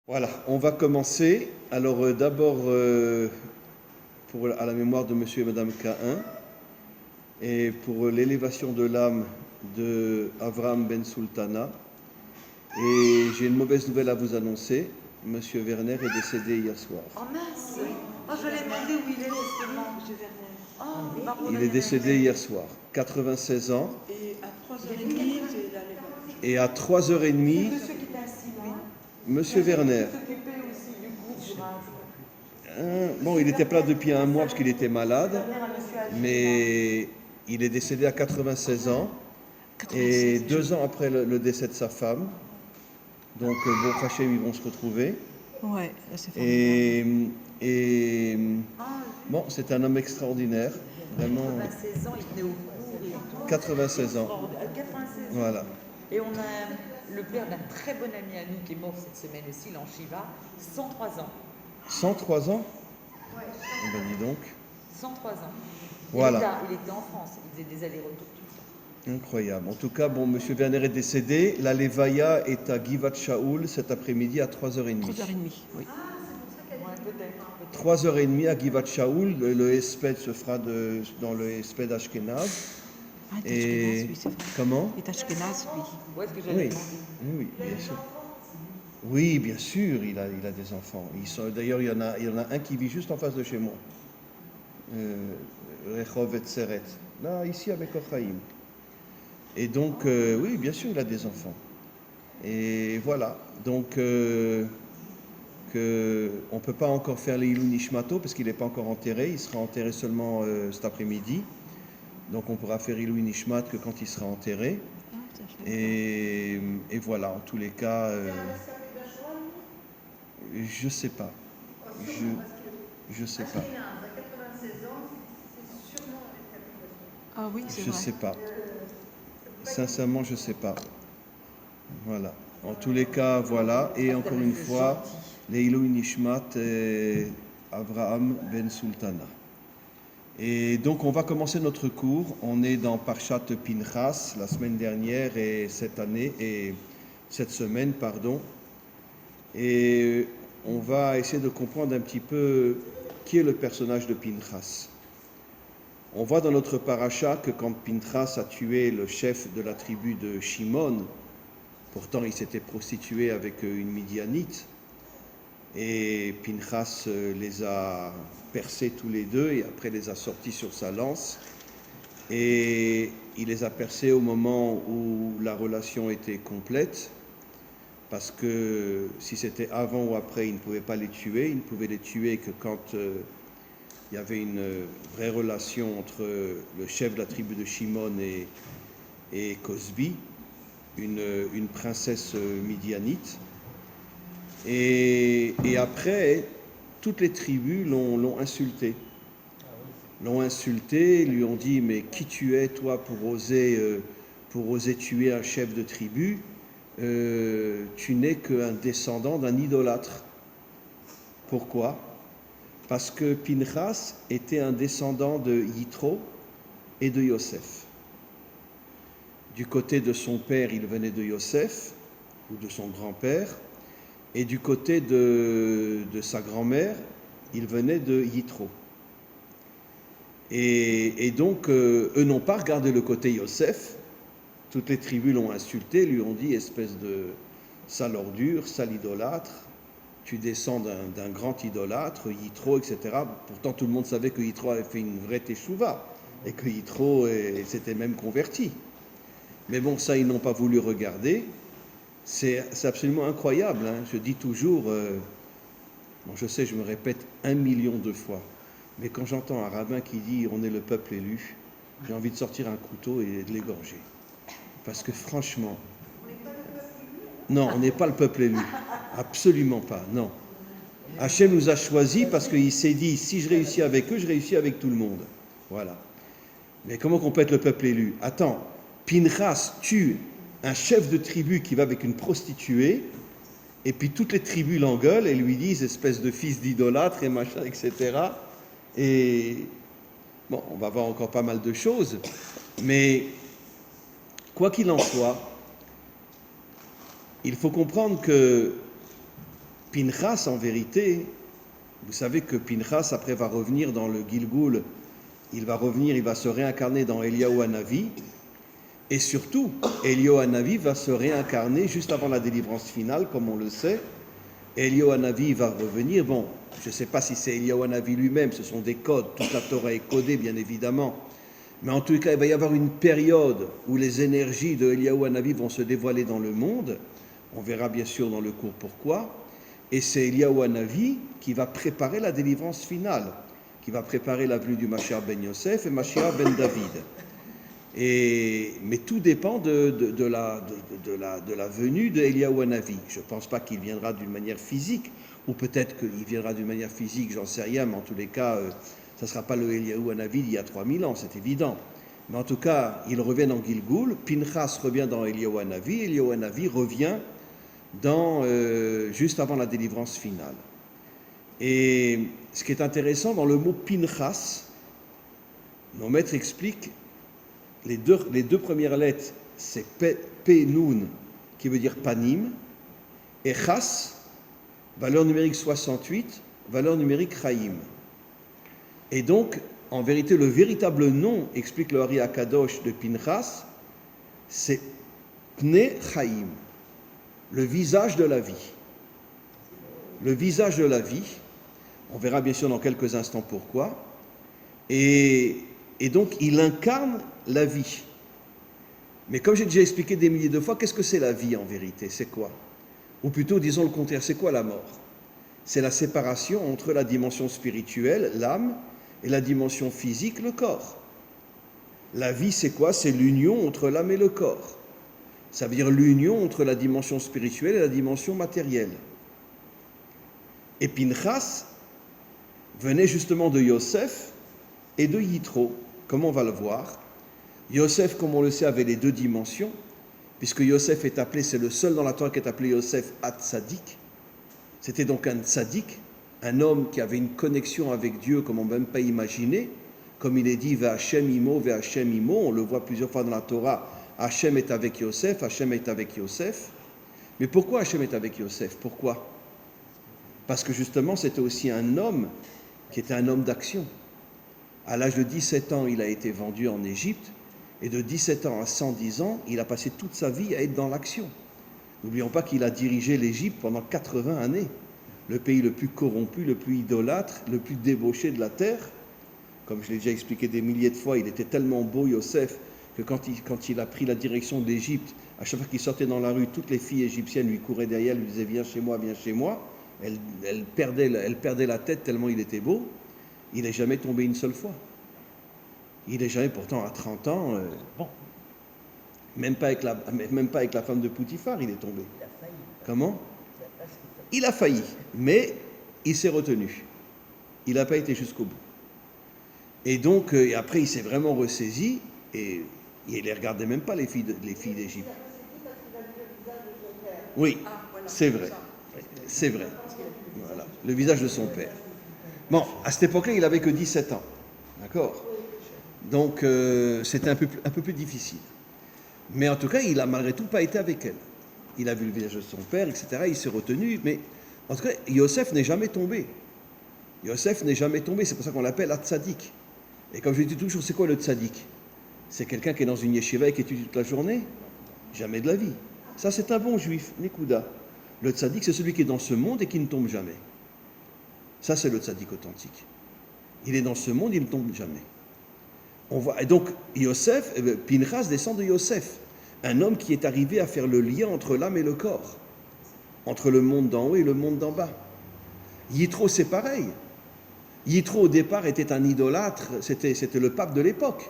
Voilà, on va commencer. Alors d'abord, à la mémoire de Monsieur et Madame Caïn, et pour l'élévation de l'âme de Avram Ben Sultana. Et j'ai une mauvaise nouvelle à vous annoncer. Monsieur Werner est décédé hier soir. Oh mince! Oh, je l'ai demandé où il est justement, M. Werner. Oh, Barouna, Il est décédé hier soir, 96 ans. Et à 3h30, c'est la levée. Et à 3h30, monsieur qui était assis là. Monsieur Werner. Il s'occupait aussi du groupe. Bon, il était pas là depuis un mois parce qu'il était malade, mais il est décédé à 96 ans, et 2 ans après le décès de sa femme. Donc, bon, Hachem, ils vont se retrouver. Ouais, c'est formidable. Et bon, c'est un homme extraordinaire, vraiment. 96 ans, il venait au cours et tout. 96 ans. 96 ans. Voilà. Et on a le père d'un très bon ami à nous qui est mort cette semaine aussi, il est en Shiva, 103 ans. 103 ans? Ouais. Ben dis donc. 103 ans. Voilà. Il était en France, il faisait des allers-retours tout le temps. Incroyable. En tout cas, bon, Monsieur Werner est décédé. La Levaya est à Givat Shaoul cet après-midi à 3h30. 3h30, oui. 3h30 à Givat Shaoul. Le Hesped se fera dans le Hesped Ashkenaz. Ah, il est Ashkenaz, oui, c'est vrai. Comment? Il est Ashkenaz, oui. Où est-ce que j'allais Oui, demander? oui, bien sûr. Oui, bien sûr, il a des enfants. D'ailleurs, il y en a un qui vit juste en face de chez moi. Rehov et Seret. Là, ici avec Ochaïm. Et donc, oui, bien sûr, il a des enfants. Et voilà. Donc, on ne peut pas encore faire l'Ilou Nishmato parce qu'il n'est pas encore enterré. Il sera enterré seulement cet après-midi. Donc, on pourra faire Ilou Nishmat que quand il sera enterré. Et voilà, en tous les cas, je sais pas. Je sais pas. Ah oui, c'est Je vrai. sais pas. Sincèrement, je sais pas. Voilà. En tous les cas, voilà. Et encore une fois, Leilou Nishmat Avraham Ben Sultana. Et donc, on va commencer notre cours. On est dans Parshat Pinchas la semaine dernière et cette semaine, pardon. Et on va essayer de comprendre un petit peu qui est le personnage de Pinchas. On voit dans notre paracha que quand Pinchas a tué le chef de la tribu de Shimon, pourtant il s'était prostitué avec une Midianite, et Pinchas les a percés tous les deux et après les a sortis sur sa lance, et il les a percés au moment où la relation était complète, parce que si c'était avant ou après, il ne pouvait pas les tuer. Il ne pouvait les tuer que quand il y avait une vraie relation entre le chef de la tribu de Shimon et Cosbi, une princesse midianite. Et après, toutes les tribus l'ont insulté. L'ont insulté, lui ont dit « Mais qui tu es, toi, pour oser tuer un chef de tribu ? Tu n'es qu'un descendant d'un idolâtre. » Pourquoi? Parce que Pinchas était un descendant de Yitro et de Yosef. Du côté de son père, il venait de Yosef, ou de son grand-père, et du côté de sa grand-mère, il venait de Yitro. Et donc, eux n'ont pas regardé le côté Yosef. Toutes les tribus l'ont insulté, lui ont dit « Espèce de sale ordure, sale idolâtre, tu descends d'un grand idolâtre, Yitro, etc. » Pourtant, tout le monde savait que Yitro avait fait une vraie teshuva et que Yitro s'était même converti. Mais bon, ça, ils n'ont pas voulu regarder. C'est absolument incroyable. Hein. Je dis toujours, bon, je sais, je me répète 1 million de fois, mais quand j'entends un rabbin qui dit « On est le peuple élu », j'ai envie de sortir un couteau et de l'égorger. Parce que franchement, non, on n'est pas le peuple élu. Absolument pas, non. Hachem nous a choisis parce qu'il s'est dit, si je réussis avec eux, je réussis avec tout le monde. Voilà. Mais comment qu'on peut être le peuple élu? Attends, Pinchas tue un chef de tribu qui va avec une prostituée, et puis toutes les tribus l'engueulent et lui disent, espèce de fils d'idolâtre et machin, etc. Et bon, on va voir encore pas mal de choses, mais quoi qu'il en soit, il faut comprendre que Pinchas, en vérité, vous savez que Pinchas, après, va revenir dans le Gilgoul, il va se réincarner dans Eliyahu Hanavi, et surtout, Eliyahu Hanavi va se réincarner juste avant la délivrance finale, comme on le sait. Eliyahu Hanavi va revenir, bon, je ne sais pas si c'est Eliyahu Hanavi lui-même, ce sont des codes, toute la Torah est codée, bien évidemment, mais en tout cas, il va y avoir une période où les énergies de Eliyahu Hanavi vont se dévoiler dans le monde, on verra bien sûr dans le cours pourquoi, et c'est Eliyahu Hanavi qui va préparer la délivrance finale, qui va préparer la venue du Mashiach ben Yosef et Mashiach ben David. Mais tout dépend de la venue de Eliyahu Hanavi. Je ne pense pas qu'il viendra d'une manière physique, ou peut-être qu'il viendra d'une manière physique, j'en sais rien, mais en tous les cas, ça ne sera pas le Eliyahu Hanavi d'il y a 3000 ans, c'est évident. Mais en tout cas, il revient dans Gilgoul, Pinchas revient dans Eliyahu Hanavi revient juste avant la délivrance finale. Et ce qui est intéressant, dans le mot Pinchas, nos maîtres expliquent les deux premières lettres, c'est P-Nun, qui veut dire panim, et Chas, valeur numérique 68, valeur numérique Chaim. Et donc, en vérité, le véritable nom, explique le Hari Akadosh de Pinchas, c'est Pne Chaim, le visage de la vie. Le visage de la vie, on verra bien sûr dans quelques instants pourquoi, et donc il incarne la vie. Mais comme j'ai déjà expliqué des milliers de fois, qu'est-ce que c'est la vie en vérité? C'est quoi? Ou plutôt, disons le contraire, c'est quoi la mort? C'est la séparation entre la dimension spirituelle, l'âme, et la dimension physique, le corps. La vie, c'est quoi? C'est l'union entre l'âme et le corps. Ça veut dire l'union entre la dimension spirituelle et la dimension matérielle. Et Pinchas venait justement de Yosef et de Yitro, comme on va le voir. Yosef, comme on le sait, avait les deux dimensions, puisque Yosef est appelé, c'est le seul dans la Torah qui est appelé Yosef Hatzadik. C'était donc un tzaddik, un homme qui avait une connexion avec Dieu comme on ne peut même pas imaginer, comme il est dit Ve'Hashem imo, Ve'Hashem imo, on le voit plusieurs fois dans la Torah, Hachem est avec Yosef, Hachem est avec Yosef. Mais pourquoi Hachem est avec Yosef? Pourquoi? Parce que justement c'était aussi un homme qui était un homme d'action. À l'âge de 17 ans, il a été vendu en Égypte, et de 17 ans à 110 ans, il a passé toute sa vie à être dans l'action. N'oublions pas qu'il a dirigé l'Égypte pendant 80 années, le pays le plus corrompu, le plus idolâtre, le plus débauché de la terre. Comme je l'ai déjà expliqué des milliers de fois, il était tellement beau, Yosef, que quand il a pris la direction d'Égypte, à chaque fois qu'il sortait dans la rue, toutes les filles égyptiennes lui couraient derrière, lui disaient « Viens chez moi, viens chez moi ». Elle perdait la tête tellement il était beau. Il n'est jamais tombé une seule fois. Il n'est jamais, pourtant à 30 ans, même pas avec la femme de Poutifar, il est tombé. Il a failli. Comment? Il a failli, mais il s'est retenu. Il n'a pas été jusqu'au bout. Et donc, et après, il s'est vraiment ressaisi, et il ne les regardait même pas, les filles d'Égypte. Oui, c'est vrai. C'est vrai. Voilà, le visage de son père. Bon, à cette époque-là, il n'avait que 17 ans. D'accord? Donc, c'était un peu plus difficile. Mais en tout cas, il n'a malgré tout pas été avec elle. Il a vu le visage de son père, etc. Il s'est retenu. Mais en tout cas, Yosef n'est jamais tombé. Yosef n'est jamais tombé. C'est pour ça qu'on l'appelle Hatzadik. Et comme je dis toujours, c'est quoi le tzaddik? C'est quelqu'un qui est dans une yeshiva et qui étudie toute la journée? Jamais de la vie. Ça, c'est un bon juif, Nikuda. Le tzaddik, c'est celui qui est dans ce monde et qui ne tombe jamais. Ça, c'est le tzaddik authentique. Il est dans ce monde, il ne tombe jamais. On voit, et donc, Yosef, Pinchas descend de Yosef, un homme qui est arrivé à faire le lien entre l'âme et le corps, entre le monde d'en haut et le monde d'en bas. Yitro, c'est pareil. Yitro, au départ, était un idolâtre, c'était le pape de l'époque.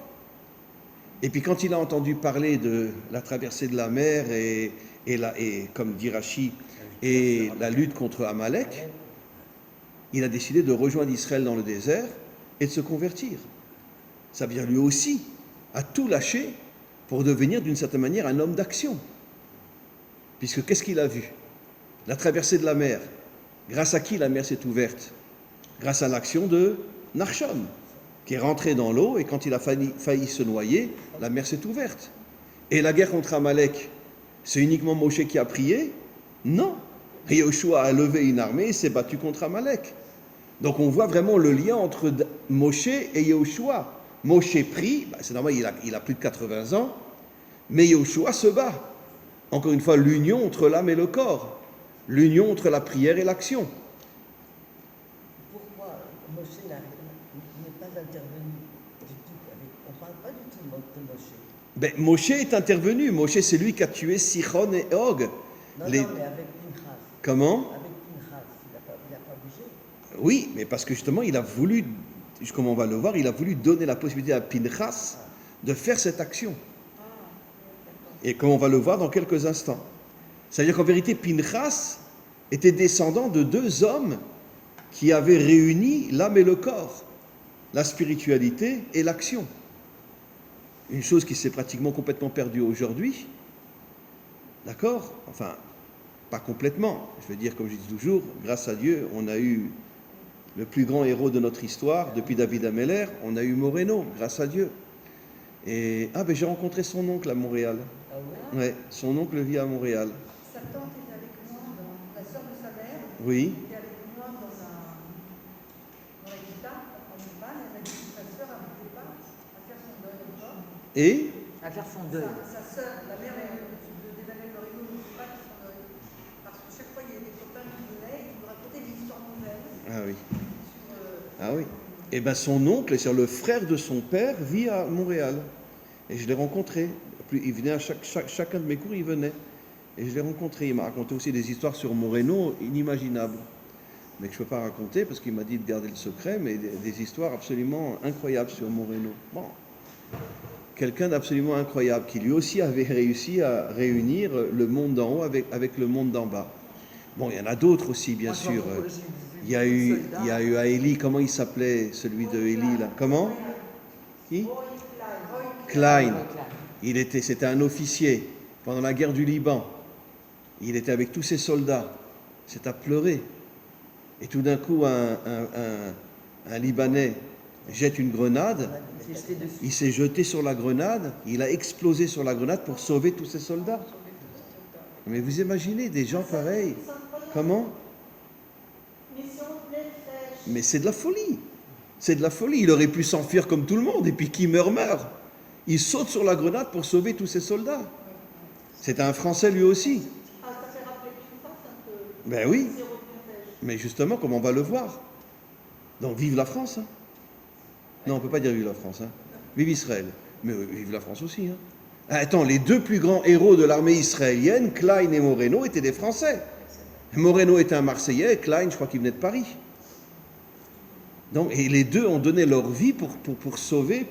Et puis, quand il a entendu parler de la traversée de la mer et comme dit Rashi, et la lutte contre Amalek, il a décidé de rejoindre Israël dans le désert et de se convertir. Ça veut dire lui aussi a tout lâché pour devenir d'une certaine manière un homme d'action. Puisque qu'est-ce qu'il a vu? La traversée de la mer. Grâce à qui la mer s'est ouverte? Grâce à l'action de Nachshon, qui est rentré dans l'eau et quand il a failli se noyer, la mer s'est ouverte. Et la guerre contre Amalek, c'est uniquement Moshe qui a prié? Non. Et Yoshua a levé une armée et s'est battu contre Amalek. Donc on voit vraiment le lien entre Moshe et Yoshua. Moshe prie, c'est normal, il a plus de 80 ans, mais Yoshua se bat. Encore une fois, l'union entre l'âme et le corps, l'union entre la prière et l'action. Pourquoi Moshe n'est pas intervenu du tout on ne parle pas du tout de Moshe. Moshe est intervenu. Moshe, c'est lui qui a tué Sichon et Og. Non, mais avec Pinchas. Comment? Avec Pinchas, il n'a pas bougé. Oui, mais parce que justement, il a voulu, comme on va le voir, il a voulu donner la possibilité à Pinchas de faire cette action. Et comme on va le voir dans quelques instants. C'est-à-dire qu'en vérité, Pinchas était descendant de deux hommes qui avaient réuni l'âme et le corps, la spiritualité et l'action. Une chose qui s'est pratiquement complètement perdue aujourd'hui. D'accord? Enfin, pas complètement. Je veux dire, comme je dis toujours, grâce à Dieu, on a eu le plus grand héros de notre histoire, depuis David Ameller, on a eu Moreno, grâce à Dieu. Et j'ai rencontré son oncle à Montréal. Ah ouais? Ouais, son oncle vit à Montréal. Sa tante était avec moi, la sœur de sa mère, Oui. était avec moi dans la guitare, en Espagne. Elle m'a dit que sa sœur n'arrivait pas à faire son deuil encore. Et À faire son deuil. Sa sœur, la mère d'Emmanuel Moreno, ne pouvait pas faire son deuil. Parce que chaque fois, il y avait des copains qui venaient et qui nous racontaient des histoires nouvelles. ah oui, Sur, ah oui. Et son oncle, c'est le frère de son père, vit à Montréal. Et je l'ai rencontré. Il venait à chacun de mes cours, il venait. Et je l'ai rencontré. Il m'a raconté aussi des histoires sur Moreno inimaginables. Mais que je ne peux pas raconter parce qu'il m'a dit de garder le secret, mais des histoires absolument incroyables sur Moreno. Bon. Quelqu'un d'absolument incroyable qui lui aussi avait réussi à réunir le monde d'en haut avec le monde d'en bas. Bon, il y en a d'autres aussi, bien sûr. Il y a eu à Élie, comment il s'appelait, celui de Élie, là? Comment? Qui? Klein. C'était un officier pendant la guerre du Liban. Il était avec tous ses soldats. C'est à pleurer. Et tout d'un coup, un Libanais jette une grenade. Il s'est jeté sur la grenade. Il a explosé sur la grenade pour sauver tous ses soldats. Mais vous imaginez des gens pareils? Comment? Mais c'est de la folie. C'est de la folie. Il aurait pu s'enfuir comme tout le monde. Et puis qui meurt. Il saute sur la grenade pour sauver tous ses soldats. C'est un Français lui aussi. ça fait rappeler Pinchas un peu. Ben oui. C'est reprotège. Mais justement, comme on va le voir. Donc vive la France. Hein. Non, on ne peut pas dire vive la France. Hein. Vive Israël. Mais vive la France aussi. Hein. Attends, les deux plus grands héros de l'armée israélienne, Klein et Moreno, étaient des Français. Moreno était un Marseillais, Klein, je crois qu'il venait de Paris. Donc, et les deux ont donné leur vie pour sauver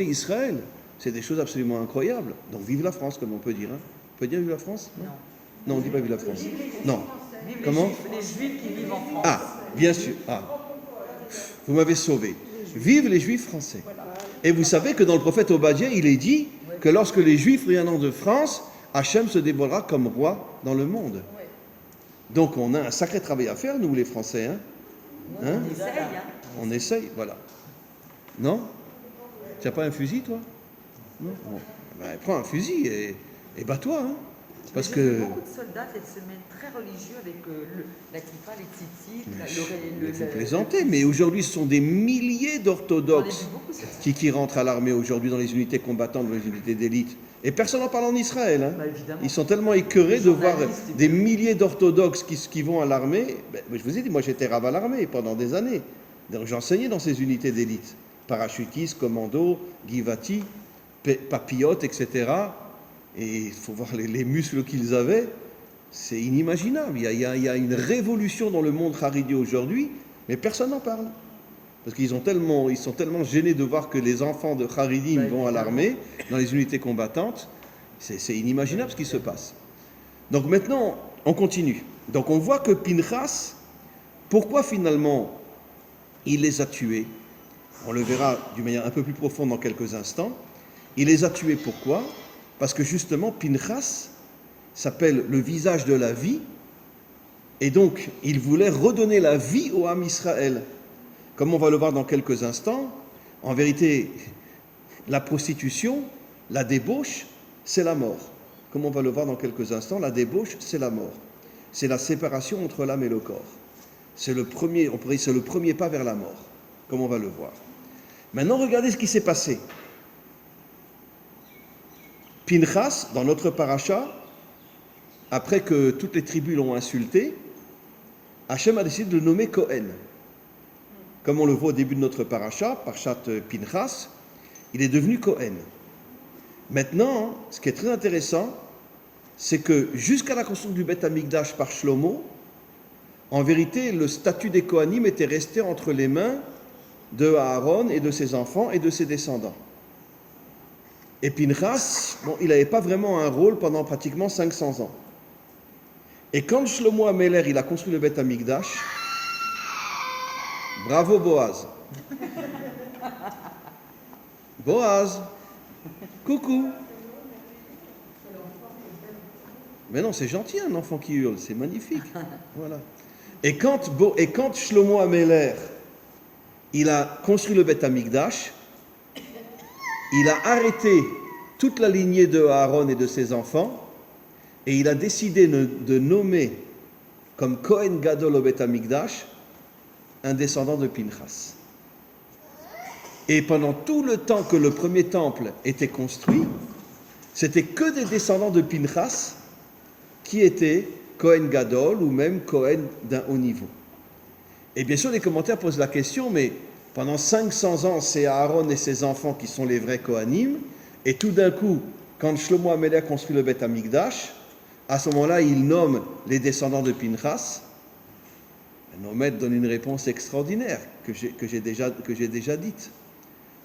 Israël. C'est des choses absolument incroyables. Donc vive la France, comme on peut dire. Hein. On peut dire vive la France? Non, on ne dit pas vive la France. Non. Vive Comment? les Juifs qui vivent en France. Ah, bien sûr. Ah. Vous m'avez sauvé. Vive les Juifs français. Et vous savez que dans le prophète Obadiah, il est dit que lorsque les Juifs reviendront de France, Hachem se dévoilera comme roi dans le monde. Donc on a un sacré travail à faire, nous les Français. Hein? Hein? On essaye, hein. On essaye, voilà. Non? Tu n'as pas un fusil, toi? Non? Bon. Ben, prends un fusil et bats-toi. Hein? Parce J'ai que... vu beaucoup de soldats cette semaine très religieux avec la kippa, les tzitzit, Vous plaisantez, mais aujourd'hui ce sont des milliers d'orthodoxes qui rentrent à l'armée aujourd'hui dans les unités combattantes, dans les unités d'élite. Et personne n'en parle en Israël. Hein. Bah, évidemment. Ils sont tellement écœurés de voir des milliers d'orthodoxes qui vont à l'armée. Je vous ai dit, moi j'étais rave à l'armée pendant des années. Donc j'enseignais dans ces unités d'élite. Parachutistes, commandos, Givati, papillotes, etc. Et il faut voir les muscles qu'ils avaient. C'est inimaginable. Il y a une révolution dans le monde haridi aujourd'hui, mais personne n'en parle. Parce qu'ils sont tellement gênés de voir que les enfants de Haridim vont à l'armée, dans les unités combattantes. C'est inimaginable ce qui se passe. Donc maintenant, on continue. Donc on voit que Pinchas, pourquoi finalement il les a tués? On le verra d'une manière un peu plus profonde dans quelques instants. Il les a tués pourquoi? Parce que justement, Pinchas s'appelle le visage de la vie. Et donc, il voulait redonner la vie au Ham Israël. Comme on va le voir dans quelques instants, en vérité, la prostitution, la débauche, c'est la mort. Comme on va le voir dans quelques instants, la débauche, c'est la mort. c'est la séparation entre l'âme et le corps. C'est le premier, on pourrait dire, c'est le premier pas vers la mort, comme on va le voir. Maintenant, regardez ce qui s'est passé. Pinchas, dans notre paracha, après que toutes les tribus l'ont insulté, Hachem a décidé de le nommer Cohen. Comme on le voit au début de notre paracha, Parashat Pinchas, il est devenu Cohen. Maintenant, ce qui est très intéressant, c'est que jusqu'à la construction du Beth Amikdash par Shlomo, en vérité, le statut des Kohanim était resté entre les mains de Aaron et de ses enfants et de ses descendants. Et Pinchas, bon, il n'avait pas vraiment un rôle pendant pratiquement 500 ans. Et quand Shlomo Améler, il a construit le Beth Amikdash, bravo Boaz. Boaz, coucou. Mais non, c'est gentil un enfant qui hurle, c'est magnifique. Voilà. Et quand Shlomo Améler, il a construit le Beth Amikdash, il a arrêté toute la lignée de Aaron et de ses enfants, et il a décidé de nommer comme Kohen Gadol au Beth Amikdash un descendant de Pinchas. Et pendant tout le temps que le premier temple était construit, c'était que des descendants de Pinchas qui étaient Kohen Gadol ou même Kohen d'un haut niveau. Et bien sûr, les commentaires posent la question, mais pendant 500 ans, c'est Aaron et ses enfants qui sont les vrais Kohanim, et tout d'un coup, quand Shlomo Améler construit le Beth Amikdash, à ce moment-là, il nomme les descendants de Pinchas. Nos maîtres donnent une réponse extraordinaire que j'ai déjà dite.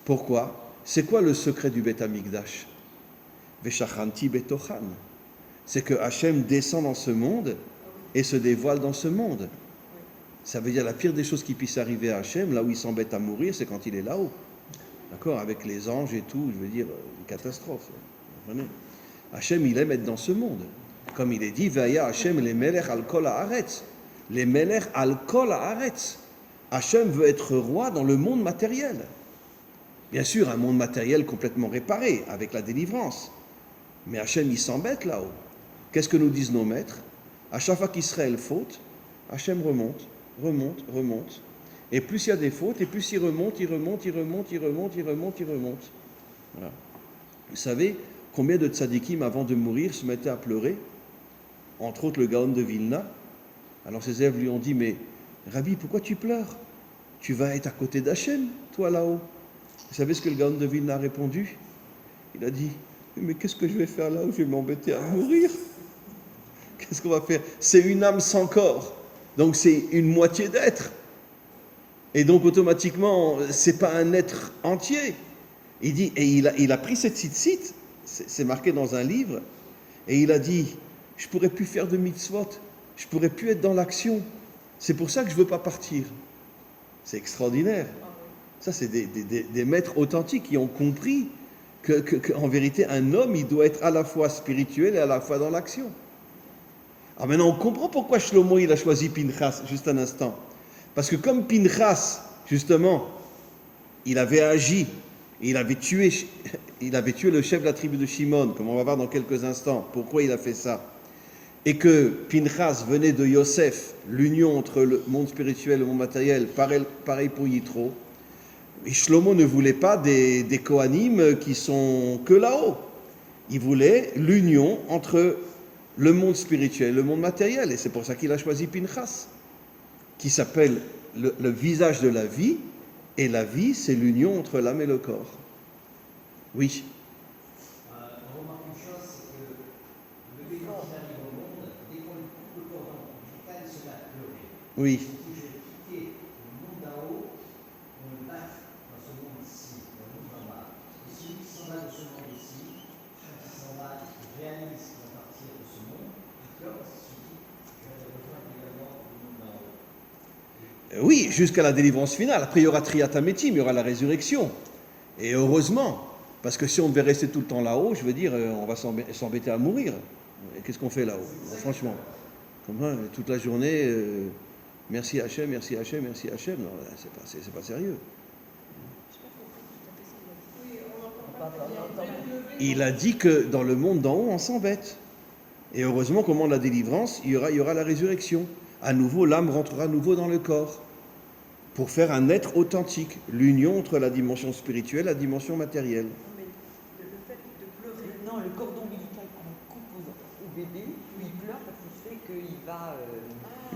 Pourquoi? C'est quoi le secret du Beth Amikdash? Veshachanti betochan. C'est que Hachem descend dans ce monde et se dévoile dans ce monde. Ça veut dire la pire des choses qui puissent arriver à Hachem, là où il s'embête à mourir, c'est quand il est là-haut. D'accord? Avec les anges et tout, je veux dire, une catastrophe. Vous comprenez? Hachem, il aime être dans ce monde. Comme il est dit, Vaya Hachem les melech al kol haaretz. Les melech al kol haaretz. Hachem veut être roi dans le monde matériel. Bien sûr, un monde matériel complètement réparé, avec la délivrance. Mais Hachem, il s'embête là-haut. Qu'est-ce que nous disent nos maîtres? À chaque fois qu'Israël faute, Hachem remonte. Et plus il y a des fautes, et plus il remonte. Voilà. Vous savez combien de tzadikim, avant de mourir, se mettaient à pleurer? Entre autres, le Gaon de Vilna. Alors ses élèves lui ont dit, mais Rabbi, pourquoi tu pleures? Tu vas être à côté d'Hachem, toi là-haut. Vous savez ce que le Gaon de Vilna a répondu? Il a dit, mais qu'est-ce que je vais faire là où je vais m'embêter à mourir? Qu'est-ce qu'on va faire? C'est une âme sans corps, donc c'est une moitié d'être. Et donc automatiquement, c'est pas un être entier. Il dit, et il a pris cette tzitzit, c'est marqué dans un livre, et il a dit, je pourrais plus faire de mitzvot, je pourrais plus être dans l'action. C'est pour ça que je veux pas partir. C'est extraordinaire. Ça, c'est des maîtres authentiques qui ont compris qu'en vérité, un homme, il doit être à la fois spirituel et à la fois dans l'action. Alors maintenant, on comprend pourquoi Shlomo, il a choisi Pinchas, juste un instant. Parce que comme Pinchas, justement, il avait agi, il avait tué le chef de la tribu de Shimon, comme on va voir dans quelques instants, pourquoi il a fait ça. Et que Pinchas venait de Yosef, l'union entre le monde spirituel et le monde matériel, pareil pour Yitro. Et Shlomo ne voulait pas des Kohanim qui sont que là-haut. Il voulait l'union entre le monde spirituel et le monde matériel. Et c'est pour ça qu'il a choisi Pinchas, qui s'appelle le visage de la vie. Et la vie, c'est l'union entre l'âme et le corps. Oui. On remarque une chose, c'est que le bébé qui arrive au monde, dès qu'on lui coupe le cordon ombilical, il se met à pleurer. Oui. Si je vais quitter le monde d'en haut, on le bat dans ce monde ici, dans le monde d'en bas. Et celui qui s'en va de ce monde ici, quand il s'en va, il réalise qu'il va partir de ce monde, il pleure parce qu'il se dit, je vais rejoindre également le monde d'en haut. Oui, jusqu'à la délivrance finale. Après, il y aura Triatamétim, il y aura la résurrection. Et heureusement, parce que si on devait rester tout le temps là-haut, je veux dire, on va s'embêter à mourir. Et qu'est-ce qu'on fait là-haut? Franchement, comme ça, toute la journée, merci Hachem. Non, c'est pas sérieux. Il a dit que dans le monde d'en haut, on s'embête. Et heureusement qu'au moment de la délivrance, il y aura la résurrection. À nouveau, l'âme rentrera à nouveau dans le corps pour faire un être authentique, l'union entre la dimension spirituelle et la dimension matérielle. Mais le fait de pleurer, Non, le cordon ombilical qu'on coupe au bébé, où il pleure parce qu'il sait qu'il va...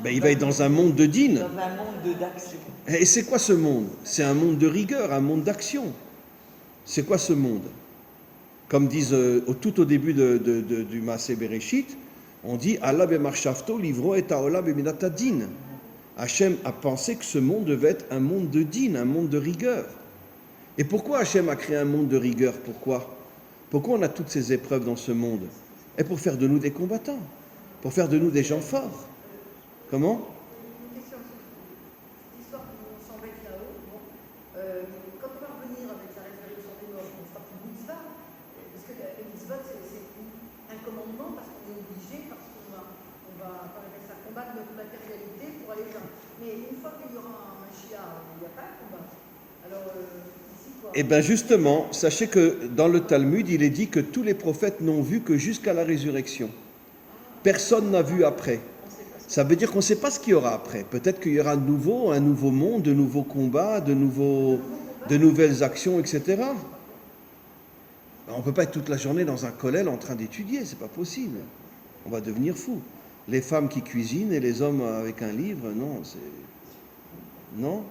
Ben, il va être dans un monde de dîne. dans un monde d'action. Et c'est quoi ce monde? C'est un monde de rigueur, un monde d'action. C'est quoi ce monde? Comme disent tout au début du Maaseh Bereshit, on dit Allah bemarshafto livro et haolam beminat hadin. Hachem a pensé que ce monde devait être un monde de din, un monde de rigueur. Et pourquoi Hachem a créé un monde de rigueur? Pourquoi on a toutes ces épreuves dans ce monde? Et pour faire de nous des combattants, pour faire de nous des gens forts. Comment? une question, cette histoire qu'on s'embête là-haut, bon, quand on va revenir avec la résurrection des morts, on fera plus de mitzvah, parce que le mitzvah c'est un commandement, parce qu'on est obligé, parce qu'on va combattre notre matérialité pour aller vers. Mais une fois qu'il y aura un Mashiach, il n'y a pas de combat. Alors, ici quoi? Eh bien justement, sachez que dans le Talmud, il est dit que tous les prophètes n'ont vu que jusqu'à la résurrection. Personne n'a vu après. Ça veut dire qu'on ne sait pas ce qu'il y aura après. Peut-être qu'il y aura un nouveau monde, de nouveaux combats, de nouvelles actions, etc. On ne peut pas être toute la journée dans un kollel en train d'étudier, c'est pas possible. On va devenir fou. Les femmes qui cuisinent et les hommes avec un livre, non,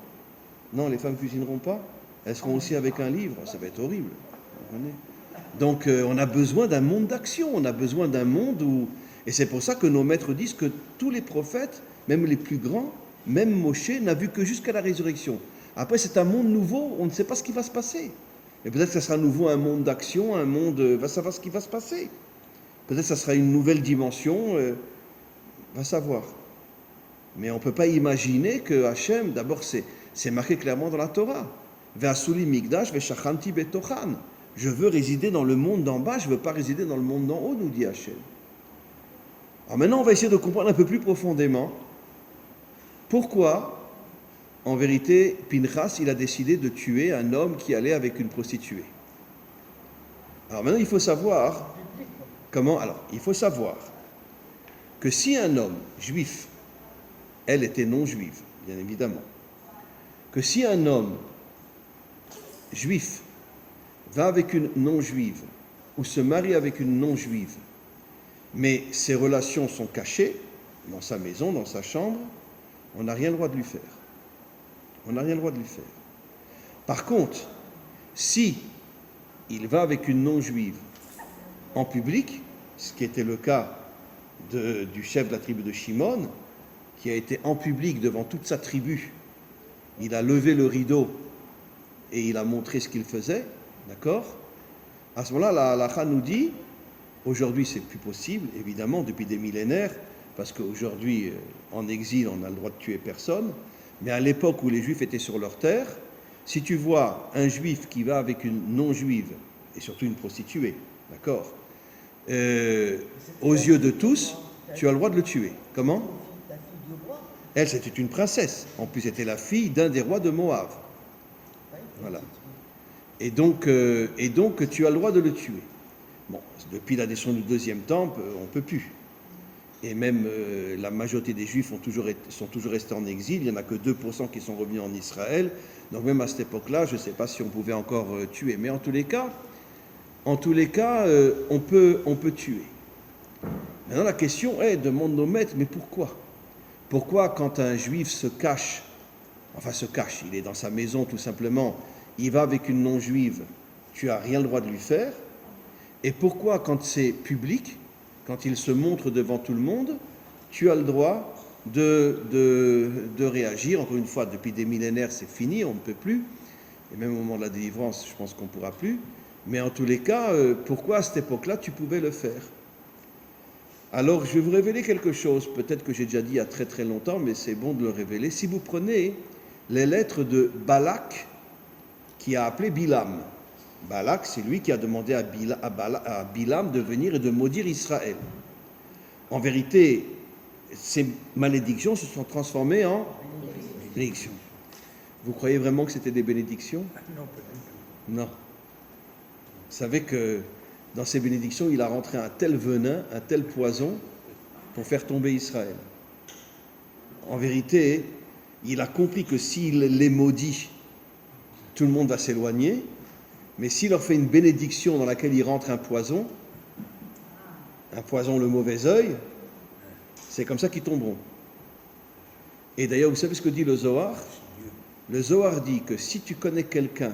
les femmes ne cuisineront pas. Elles seront aussi avec un livre, ça va être horrible. Vous comprenez? Donc on a besoin d'un monde d'action, on a besoin d'un monde où... Et c'est pour ça que nos maîtres disent que tous les prophètes, même les plus grands, même Moshe, n'a vu que jusqu'à la résurrection. Après, c'est un monde nouveau, on ne sait pas ce qui va se passer. Et peut-être que ça sera à nouveau un monde d'action, un monde... va savoir ce qui va se passer. Peut-être que ça sera une nouvelle dimension, va savoir. Mais on ne peut pas imaginer que Hachem, d'abord, c'est marqué clairement dans la Torah. Ve'asuli migdash ve'shachanti betochan. Je veux résider dans le monde d'en bas, je ne veux pas résider dans le monde d'en haut, nous dit Hachem. Alors maintenant, on va essayer de comprendre un peu plus profondément pourquoi, en vérité, Pinchas, il a décidé de tuer un homme qui allait avec une prostituée. Alors maintenant, il faut savoir comment... Alors, il faut savoir que si un homme juif, elle était non juive, bien évidemment, que si un homme juif va avec une non juive ou se marie avec une non juive, mais ces relations sont cachées dans sa maison, dans sa chambre, on n'a rien le droit de lui faire. On n'a rien le droit de lui faire. Par contre, si il va avec une non-juive en public, ce qui était le cas du chef de la tribu de Shimon, qui a été en public devant toute sa tribu, il a levé le rideau et il a montré ce qu'il faisait, d'accord? À ce moment-là, la halakha nous dit, aujourd'hui c'est plus possible, évidemment, depuis des millénaires, parce qu'aujourd'hui, en exil, on a le droit de tuer personne, mais à l'époque où les Juifs étaient sur leur terre, si tu vois un Juif qui va avec une non-Juive, et surtout une prostituée, d'accord, aux yeux de tous, tu as le droit de le tuer. Comment? La fille du roi. Elle, c'était une princesse. En plus, c'était la fille d'un des rois de Moab. Voilà. Et donc, tu as le droit de le tuer. Bon, depuis la destruction du deuxième temple, on ne peut plus. Et même la majorité des Juifs sont toujours restés en exil. Il n'y en a que 2% qui sont revenus en Israël. Donc même à cette époque-là, je ne sais pas si on pouvait encore tuer. Mais en tous les cas, on peut tuer. Maintenant, la question est, demande nos maîtres, mais pourquoi? Pourquoi quand un Juif se cache, il est dans sa maison tout simplement, il va avec une non-juive, tu n'as rien le droit de lui faire? Et pourquoi quand c'est public, quand il se montre devant tout le monde, tu as le droit de réagir? Encore une fois, depuis des millénaires, c'est fini, on ne peut plus. Et même au moment de la délivrance, je pense qu'on ne pourra plus. Mais en tous les cas, pourquoi à cette époque-là, tu pouvais le faire? Alors, je vais vous révéler quelque chose, peut-être que j'ai déjà dit il y a très très longtemps, mais c'est bon de le révéler. Si vous prenez les lettres de Balak, qui a appelé Bilam. Balak, c'est lui qui a demandé à Bilam de venir et de maudire Israël. En vérité, ces malédictions se sont transformées en bénédictions. Vous croyez vraiment que c'était des bénédictions? Non, peut-être. Non. Vous savez que dans ses bénédictions, il a rentré un tel venin, un tel poison pour faire tomber Israël. En vérité, il a compris que s'il les maudit, tout le monde va s'éloigner, mais s'il leur fait une bénédiction dans laquelle il rentre un poison, le mauvais œil, c'est comme ça qu'ils tomberont. Et d'ailleurs, vous savez ce que dit le Zohar? Le Zohar dit que si tu connais quelqu'un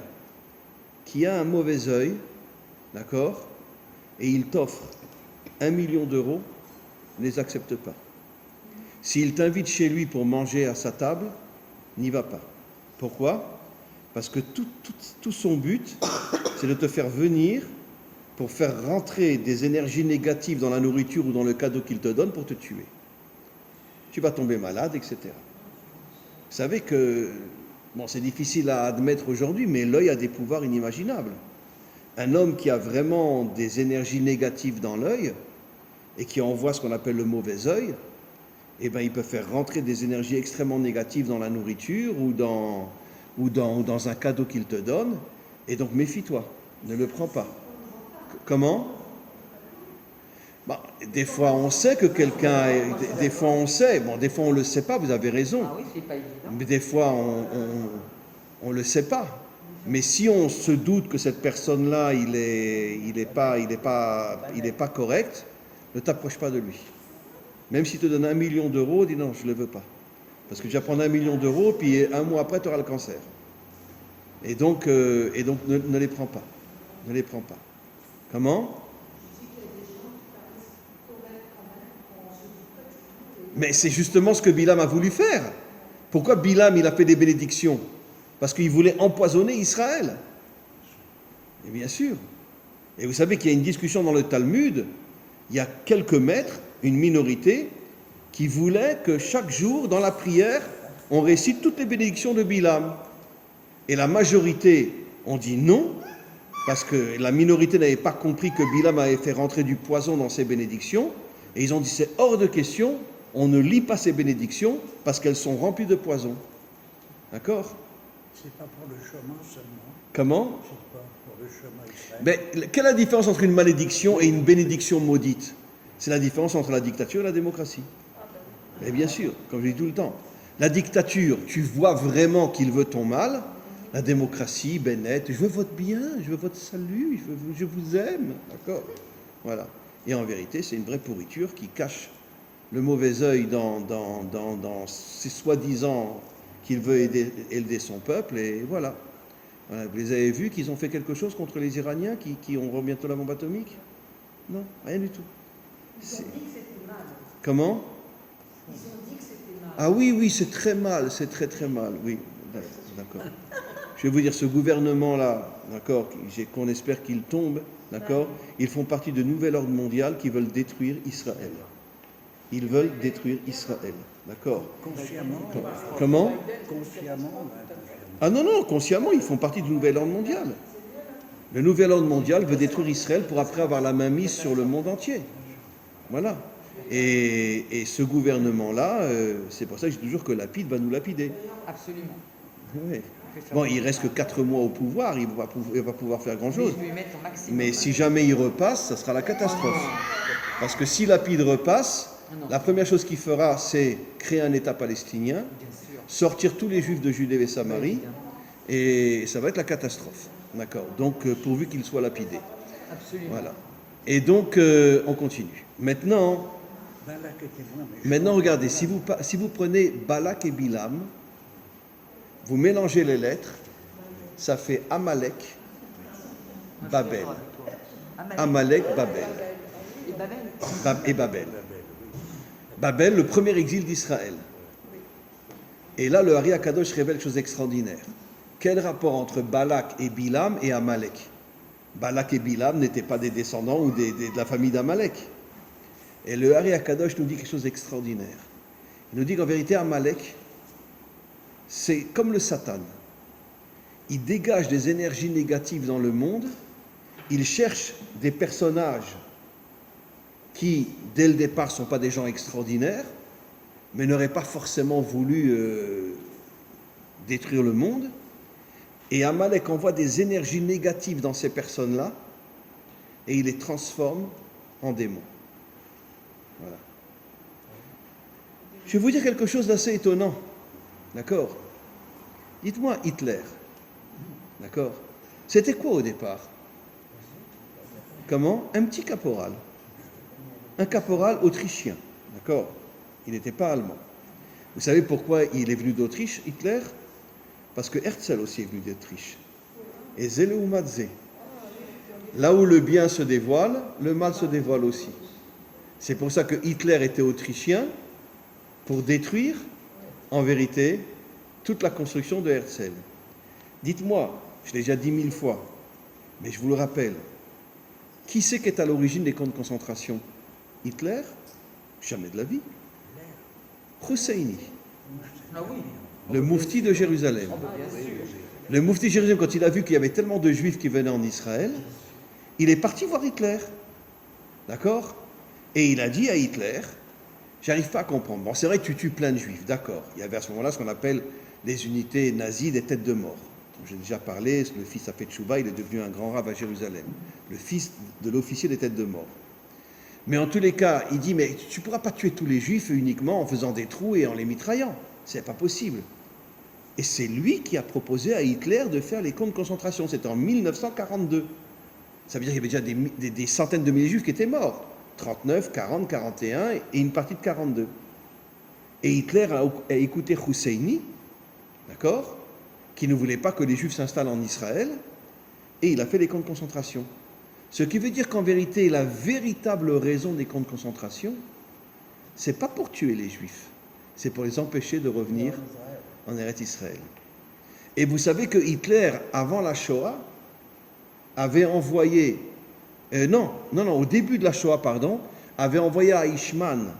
qui a un mauvais œil, d'accord, et il t'offre 1 million d'euros, ne les accepte pas. S'il t'invite chez lui pour manger à sa table, n'y va pas. Pourquoi? Parce que tout son but, c'est de te faire venir pour faire rentrer des énergies négatives dans la nourriture ou dans le cadeau qu'il te donne pour te tuer. Tu vas tomber malade, etc. Vous savez que, bon, c'est difficile à admettre aujourd'hui, mais l'œil a des pouvoirs inimaginables. Un homme qui a vraiment des énergies négatives dans l'œil et qui envoie ce qu'on appelle le mauvais œil, eh ben, il peut faire rentrer des énergies extrêmement négatives dans la nourriture ou dans un cadeau qu'il te donne. Et donc, méfie-toi, ne le prends pas. Comment? Bah, des fois, on sait que quelqu'un... Des fois, on sait. Bon, des fois, on ne le sait pas, vous avez raison. Ah oui, c'est pas évident. Mais des fois, on le sait pas. Mais si on se doute que cette personne-là, il est pas correct, ne t'approche pas de lui. Même s'il te donne 1 million d'euros, dis non, je ne le veux pas. Parce que tu vas prendre 1 million d'euros, puis 1 mois après, tu auras le cancer. Et donc ne les prends pas. Ne les prends pas. Comment? Mais c'est justement ce que Bilam a voulu faire. Pourquoi Bilam, il a fait des bénédictions? Parce qu'il voulait empoisonner Israël. Et bien sûr. Et vous savez qu'il y a une discussion dans le Talmud, il y a quelques maîtres, une minorité, qui voulait que chaque jour, dans la prière, on récite toutes les bénédictions de Bilam. Et la majorité ont dit non, parce que la minorité n'avait pas compris que Bilam avait fait rentrer du poison dans ses bénédictions, et ils ont dit c'est hors de question, on ne lit pas ces bénédictions, parce qu'elles sont remplies de poison. D'accord? C'est pas pour le chemin seulement. Comment? C'est pas pour le chemin Israël. Mais quelle est la différence entre une malédiction et une bénédiction maudite? C'est la différence entre la dictature et la démocratie. Mais bien sûr, comme je dis tout le temps. La dictature, tu vois vraiment qu'il veut ton mal. La démocratie, Bennett, je veux votre bien, je veux votre salut, je vous aime. D'accord? Voilà. Et en vérité, c'est une vraie pourriture qui cache le mauvais œil dans ses soi-disant qu'il veut aider son peuple. Et voilà. Voilà. Vous les avez vus qu'ils ont fait quelque chose contre les Iraniens qui ont bientôt la bombe atomique? Non, rien du tout. Ils ont dit que c'était mal. Comment? Ils ont dit que c'était mal. Ah oui, c'est très mal, c'est très très mal, oui, d'accord. Je vais vous dire, ce gouvernement-là, d'accord, qu'on espère qu'il tombe, d'accord, ils font partie de nouvel ordre mondial qui veulent détruire Israël. Ils veulent détruire Israël, d'accord. Consciemment. Comment? Consciemment. Ah non, consciemment, ils font partie du nouvel ordre mondial. Le nouvel ordre mondial veut détruire Israël pour après avoir la main mise sur le monde entier. Voilà. Et ce gouvernement-là, c'est pour ça que je dis toujours que Lapide va nous lapider. Absolument. Oui. Bon, il reste que 4 mois au pouvoir, il va pouvoir faire grand-chose. Je vais mettre au maximum. Mais si jamais il repasse, ça sera la catastrophe. Parce que si Lapide repasse, la première chose qu'il fera, c'est créer un État palestinien, Bien sûr. sortir tous les Juifs de Judée et Samarie, et ça va être la catastrophe. D'accord. Donc, pourvu qu'il soit lapidé. Absolument. Voilà. Et donc, on continue. Maintenant, Balak était moins méchant. regardez, si vous prenez Balak et Bilam, vous mélangez les lettres, ça fait Amalek, Babel. Amalek, Babel. Et Babel. Et Babel. Babel, le premier exil d'Israël. Et là, le Hari Akadosh révèle quelque chose d'extraordinaire. Quel rapport entre Balak et Bilam et Amalek? Balak et Bilam n'étaient pas des descendants ou de la famille d'Amalek. Et le Hari Akadosh nous dit quelque chose d'extraordinaire. Il nous dit qu'en vérité, Amalek, c'est comme le Satan. Il dégage des énergies négatives dans le monde. Il cherche des personnages qui, dès le départ, ne sont pas des gens extraordinaires, mais n'auraient pas forcément voulu détruire le monde. Et Amalek envoie des énergies négatives dans ces personnes-là. et il les transforme en démons. Voilà. Je vais vous dire quelque chose d'assez étonnant. D'accord? Dites-moi Hitler. D'accord? C'était quoi au départ? Comment? Un petit caporal. Un caporal autrichien. D'accord? Il n'était pas allemand. Vous savez pourquoi il est venu d'Autriche, Hitler? Parce que Herzl aussi est venu d'Autriche. Et Zeleumadze. Là où le bien se dévoile, le mal se dévoile aussi. C'est pour ça que Hitler était autrichien, pour détruire, en vérité, toute la construction de Herzl. Dites-moi, je l'ai déjà dit 1000 fois, mais je vous le rappelle, qui c'est qui est à l'origine des camps de concentration? Hitler? Jamais de la vie. Husseini, Ah oui, le moufti de Jérusalem. bien sûr. Le moufti de Jérusalem, quand il a vu qu'il y avait tellement de juifs qui venaient en Israël, il est parti voir Hitler. D'accord? Et il a dit à Hitler, j'arrive pas à comprendre. Bon, c'est vrai que tu tues plein de juifs, d'accord. Il y avait à ce moment-là ce qu'on appelle les unités nazies des têtes de mort. J'ai déjà parlé, le fils a fait tchouva, il est devenu un grand rave à Jérusalem. Le fils de l'officier des têtes de mort. Mais en tous les cas, il dit, mais tu ne pourras pas tuer tous les juifs uniquement en faisant des trous et en les mitraillant. C'est pas possible. Et c'est lui qui a proposé à Hitler de faire les camps de concentration. C'était en 1942. Ça veut dire qu'il y avait déjà des centaines de milliers de juifs qui étaient morts. 39, 40, 41 et une partie de 42. Et Hitler a écouté Husseini, d'accord, qui ne voulait pas que les juifs s'installent en Israël, et il a fait les camps de concentration. Ce qui veut dire qu'en vérité, la véritable raison des camps de concentration, c'est pas pour tuer les juifs, c'est pour les empêcher de revenir en Eretz Israël. Et vous savez que Hitler, avant la Shoah, avait envoyé, au début de la Shoah, avait envoyé Eichmann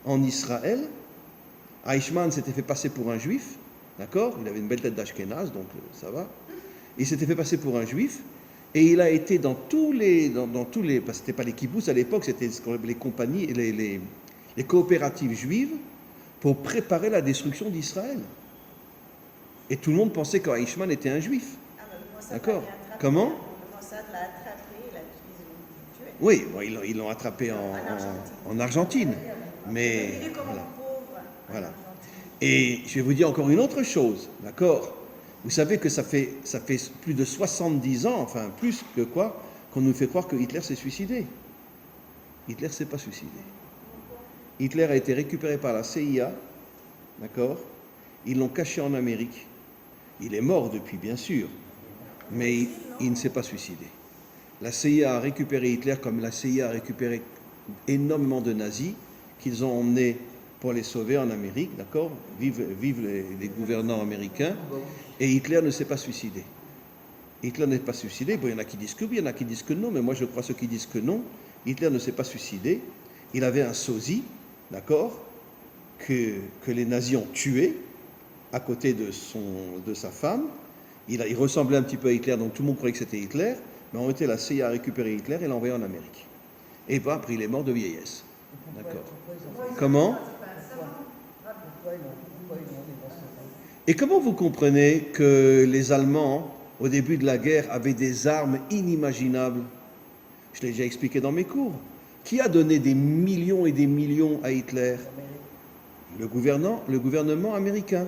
en Israël. Eichmann s'était fait passer pour un juif, d'accord? Il avait une belle tête d'Ashkenaz, donc ça va. Il s'était fait passer pour un juif, et il a été dans tous les, parce que c'était pas les kibbutz à l'époque, c'était les compagnies, les coopératives juives, pour préparer la destruction d'Israël. Et tout le monde pensait qu'Eichmann était un juif. D'accord? Comment? Mossad l'a attrapé, ils l'ont tué. Oui, bon, ils l'ont attrapé en Argentine. Mais Il est comme voilà. un pauvre. Voilà. Et je vais vous dire encore une autre chose, d'accord? Vous savez que ça fait plus de 70 ans, enfin plus que quoi, qu'on nous fait croire que Hitler s'est suicidé. Hitler ne s'est pas suicidé. Hitler a été récupéré par la CIA, d'accord? Ils l'ont caché en Amérique. Il est mort depuis, bien sûr, mais il ne s'est pas suicidé. La CIA a récupéré Hitler comme la CIA a récupéré énormément de nazis qu'ils ont emmenés pour les sauver en Amérique, d'accord? Vive les gouvernants américains. Et Hitler ne s'est pas suicidé. Hitler n'est pas suicidé. Bon, il y en a qui disent que oui, il y en a qui disent que non, mais moi je crois ceux qui disent que non. Hitler ne s'est pas suicidé. Il avait un sosie, d'accord, que les nazis ont tué à côté de sa femme. Il ressemblait un petit peu à Hitler, donc tout le monde croyait que c'était Hitler. Mais en réalité, la CIA a récupéré Hitler et l'a envoyé en Amérique. Et puis après, il est mort de vieillesse. D'accord. Comment? Et comment vous comprenez que les Allemands, au début de la guerre, avaient des armes inimaginables? Je l'ai déjà expliqué dans mes cours. Qui a donné des millions et des millions à Hitler? Le gouvernement américain.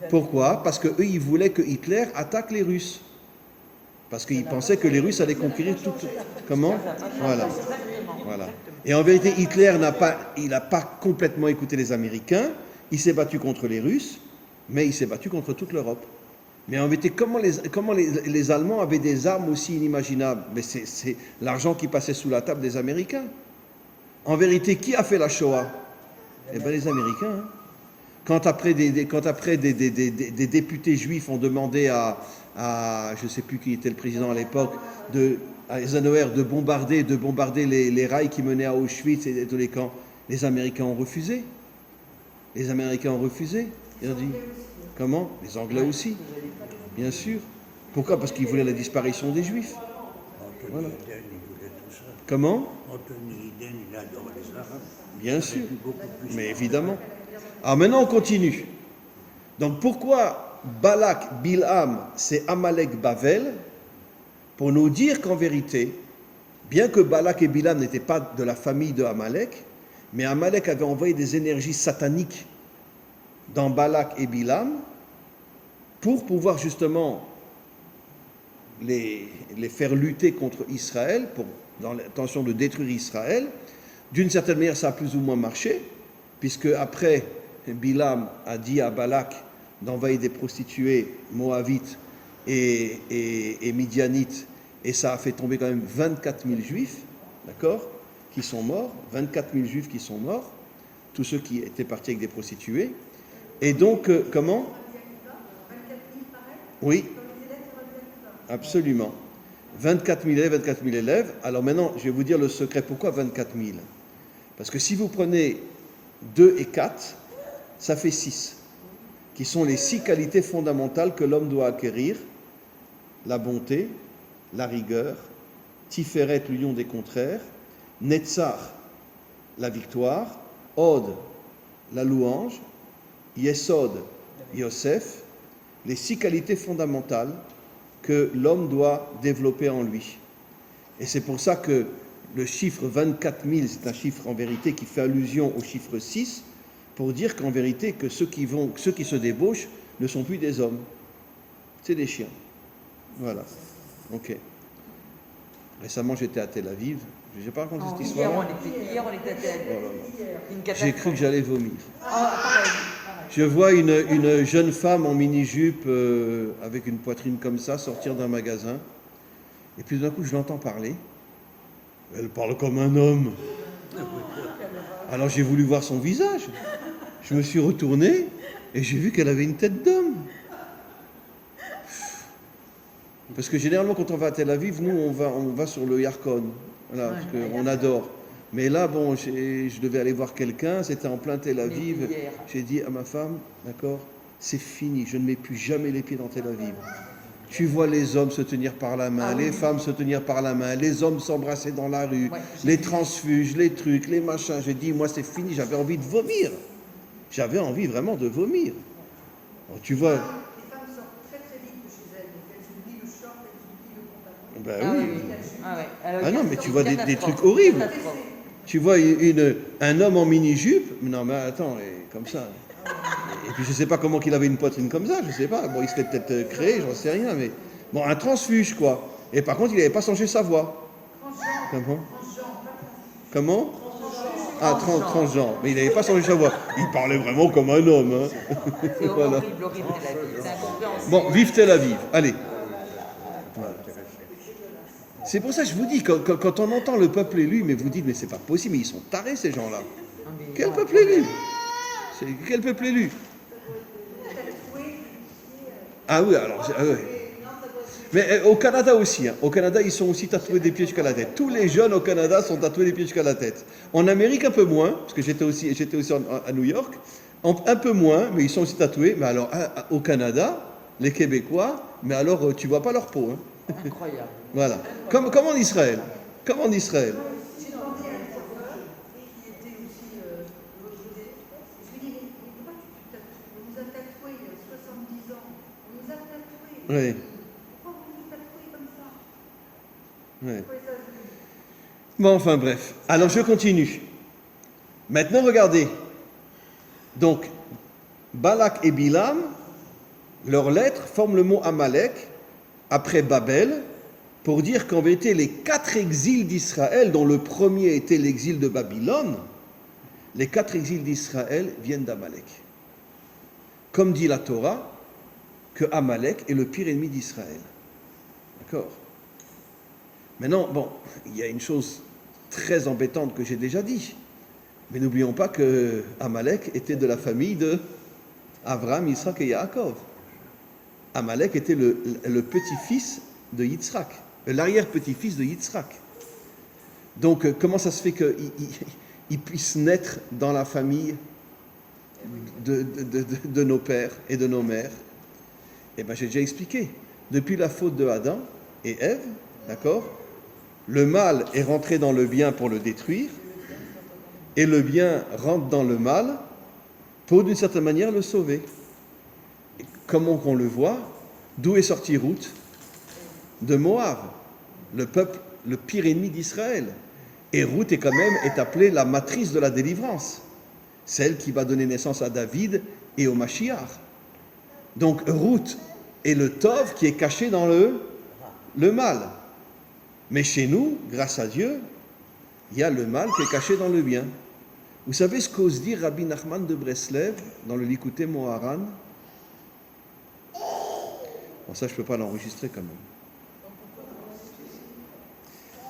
Pourquoi? Parce qu'eux, ils voulaient que Hitler attaque les Russes. Parce qu'ils pensaient que les Russes allaient conquérir tout. Comment? Voilà. Et en vérité, Hitler n'a pas complètement écouté les Américains. Il s'est battu contre les Russes, mais il s'est battu contre toute l'Europe. Mais en vérité, comment les Allemands avaient des armes aussi inimaginables? Mais c'est l'argent qui passait sous la table des Américains. En vérité, qui a fait la Shoah? Eh bien, les Américains. Hein. Quand après des députés juifs ont demandé à je ne sais plus qui était le président à l'époque, à Eisenhower de bombarder les rails qui menaient à Auschwitz et tous les camps, les Américains ont refusé. Les Américains ont refusé. Ils ont dit, comment? Les Anglais aussi, bien sûr. Pourquoi? Parce qu'ils voulaient la disparition des Juifs. Anthony Eden, il voulait tout ça. Comment? Anthony Eden, il adorait les Arabes. Bien sûr, Beaucoup plus mais évidemment. Alors maintenant, on continue. Donc pourquoi Balak, Bilham, c'est Amalek Bavel? Pour nous dire qu'en vérité, bien que Balak et Bilam n'étaient pas de la famille de Amalek, mais Amalek avait envoyé des énergies sataniques dans Balak et Bilam pour pouvoir justement les faire lutter contre Israël, dans l'intention de détruire Israël. D'une certaine manière, ça a plus ou moins marché, puisque après, Bilam a dit à Balak d'envoyer des prostituées moabites et midianites, et ça a fait tomber quand même 24 000 juifs, d'accord, qui sont morts, 24 000 juifs qui sont morts, tous ceux qui étaient partis avec des prostituées. Et donc, comment ? 24 000 pareil. Oui, Comme les élèves de Rabbi Akiva. absolument. 24 000 élèves. Alors maintenant, je vais vous dire le secret. Pourquoi 24 000 ? Parce que si vous prenez 2 et 4, ça fait 6, qui sont les 6 qualités fondamentales que l'homme doit acquérir. La bonté, la rigueur, Tiferet, l'union des contraires, Netzar, la victoire, Od, la louange, Yesod, Yosef, les 6 qualités fondamentales que l'homme doit développer en lui. Et c'est pour ça que le chiffre 24 000, c'est un chiffre en vérité qui fait allusion au chiffre 6, pour dire qu'en vérité, que ceux qui se débauchent ne sont plus des hommes, c'est des chiens. Voilà. Ok. Récemment, j'étais à Tel Aviv. Je n'ai pas raconté cette histoire. Hier, on était à Tel Aviv. Une J'ai catastrophe. cru que j'allais vomir. Pareil. Je vois une jeune femme en mini-jupe avec une poitrine comme ça sortir d'un magasin. Et puis d'un coup, je l'entends parler. Elle parle comme un homme. Alors j'ai voulu voir son visage. Je me suis retourné et j'ai vu qu'elle avait une tête d'homme. Parce que généralement, quand on va à Tel Aviv, nous, on va sur le Yarkon. Voilà, parce qu'on adore. Mais là, bon, je devais aller voir quelqu'un, c'était en plein Tel Aviv. J'ai dit à ma femme, d'accord, c'est fini, je ne mets plus jamais les pieds dans Tel Aviv. Tu vois les hommes se tenir par la main, les femmes se tenir par la main, les hommes s'embrasser dans la rue, les transfuges, les trucs, les machins. J'ai dit, moi, c'est fini, j'avais envie de vomir. J'avais envie vraiment de vomir. Alors, tu vois... Les femmes sortent très très vite de chez elles, donc elles oublient le short, elles oublient le pantalon. Ben oui. Alors, Ah non, mais tu vois des catastrophe. trucs horribles. Catastrophe. Tu vois un homme en mini-jupe, non mais attends, comme ça. Et puis je sais pas comment qu'il avait une poitrine comme ça, je sais pas. Bon, il s'était peut-être créé, j'en sais rien, mais bon, un transfuge quoi. Et par contre, il n'avait pas changé sa voix. Comment Ah, transgenre. Mais il n'avait pas changé sa voix. Il parlait vraiment comme un homme. Hein. C'est Voilà. horrible, horrible Tel Aviv. C'est incompréhensible. Bon, vive Tel Aviv. Allez. Voilà. C'est pour ça que je vous dis, quand on entend le peuple élu, mais vous dites, mais c'est pas possible, mais ils sont tarés ces gens-là. Quel peuple élu? Quel peuple élu? Ah oui, alors... Ah oui. Mais au Canada aussi, hein. Au Canada, ils sont aussi tatoués des pieds jusqu'à la tête. Tous les jeunes au Canada sont tatoués des pieds jusqu'à la tête. En Amérique, un peu moins, parce que j'étais aussi à New York, un peu moins, mais ils sont aussi tatoués. Mais alors, au Canada, les Québécois, mais alors, tu vois pas leur peau. Hein. Incroyable. Voilà. Comme en Israël. Comme en Israël. J'ai demandé à un coiffeur qui était aussi de l'autre côté. Je lui ai dit, mais pourquoi on nous a tatoués il y a 70 ans? On nous a tatoués. Oui. Pourquoi vous nous tatouez comme ça? Oui. Pourquoi ça? Bon, enfin bref. Alors je continue. Maintenant, regardez. Donc, Balak et Bilam, leurs lettres forment le mot Amalek après Babel, pour dire qu'en vérité, les 4 exils d'Israël, dont le premier était l'exil de Babylone, les 4 exils d'Israël viennent d'Amalek. Comme dit la Torah, que Amalek est le pire ennemi d'Israël. D'accord? Maintenant, bon, il y a une chose très embêtante que j'ai déjà dit. Mais n'oublions pas que Amalek était de la famille de Abraham, Isaac et Yaakov. Amalek était le petit-fils de Yitzhak, l'arrière-petit-fils de Yitzhak. Donc, comment ça se fait qu'il puisse naître dans la famille de nos pères et de nos mères? Eh bien, j'ai déjà expliqué. Depuis la faute de Adam et Ève, d'accord, le mal est rentré dans le bien pour le détruire, et le bien rentre dans le mal pour, d'une certaine manière, le sauver. Et comment qu'on le voit? D'où est sorti Ruth? De Moab. Le peuple le pire ennemi d'Israël. Et Ruth est appelée la matrice de la délivrance, celle qui va donner naissance à David et au Mashiach. Donc Ruth est le Tov qui est caché dans le mal. Mais chez nous, grâce à Dieu, il y a le mal qui est caché dans le bien. Vous savez ce qu'ose dire Rabbi Nachman de Breslev dans le Likutei Moharan? Bon, ça, je ne peux pas l'enregistrer quand même.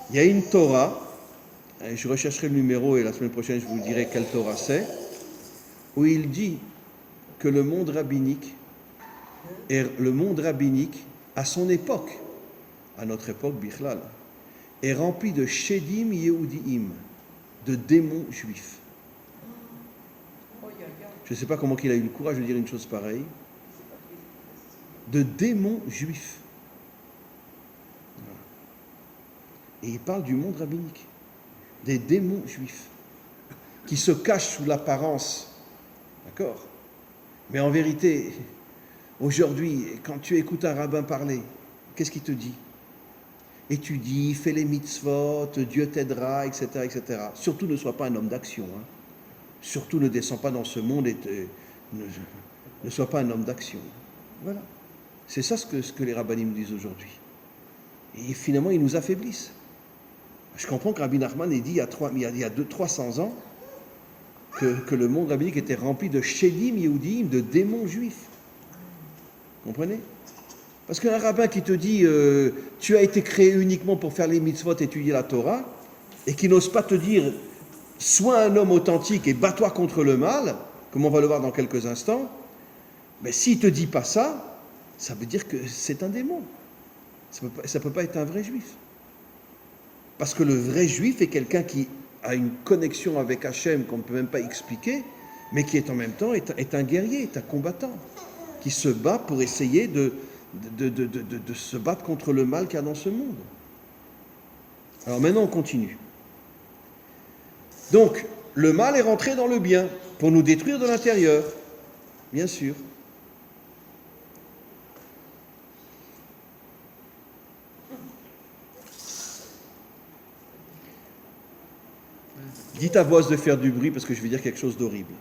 Il y a une Torah, je rechercherai le numéro et la semaine prochaine, je vous dirai quelle Torah c'est, où il dit que le monde rabbinique, à son époque, à notre époque, Bichlal, est rempli de Shedim Yehudiim, de démons juifs. Je ne sais pas comment il a eu le courage de dire une chose pareille. De démons juifs. Et il parle du monde rabbinique. Des démons juifs. Qui se cachent sous l'apparence. D'accord? Mais en vérité, aujourd'hui, quand tu écoutes un rabbin parler, qu'est-ce qu'il te dit? Étudie, fais les mitzvot, Dieu t'aidera, etc., etc. Surtout ne sois pas un homme d'action. Hein. Surtout ne descends pas dans ce monde et ne sois pas un homme d'action. Voilà. C'est ça ce que les rabbinim disent aujourd'hui. Et finalement, ils nous affaiblissent. Je comprends que Rabbi Nachman ait dit il y a 300 ans que le monde rabbinique était rempli de shedim yehudim, de démons juifs. Comprenez? Parce qu'un rabbin qui te dit tu as été créé uniquement pour faire les mitzvot, étudier la Torah, et qui n'ose pas te dire sois un homme authentique et bats-toi contre le mal, comme on va le voir dans quelques instants, mais s'il ne te dit pas ça, ça veut dire que c'est un démon. Ça ne peut pas être un vrai juif. Parce que le vrai juif est quelqu'un qui a une connexion avec Hachem qu'on ne peut même pas expliquer, mais qui est en même temps est un guerrier, est un combattant, qui se bat pour essayer de se battre contre le mal qu'il y a dans ce monde. Alors maintenant on continue. Donc, le mal est rentré dans le bien pour nous détruire de l'intérieur, bien sûr. Dites à voix de faire du bruit parce que je vais dire quelque chose d'horrible.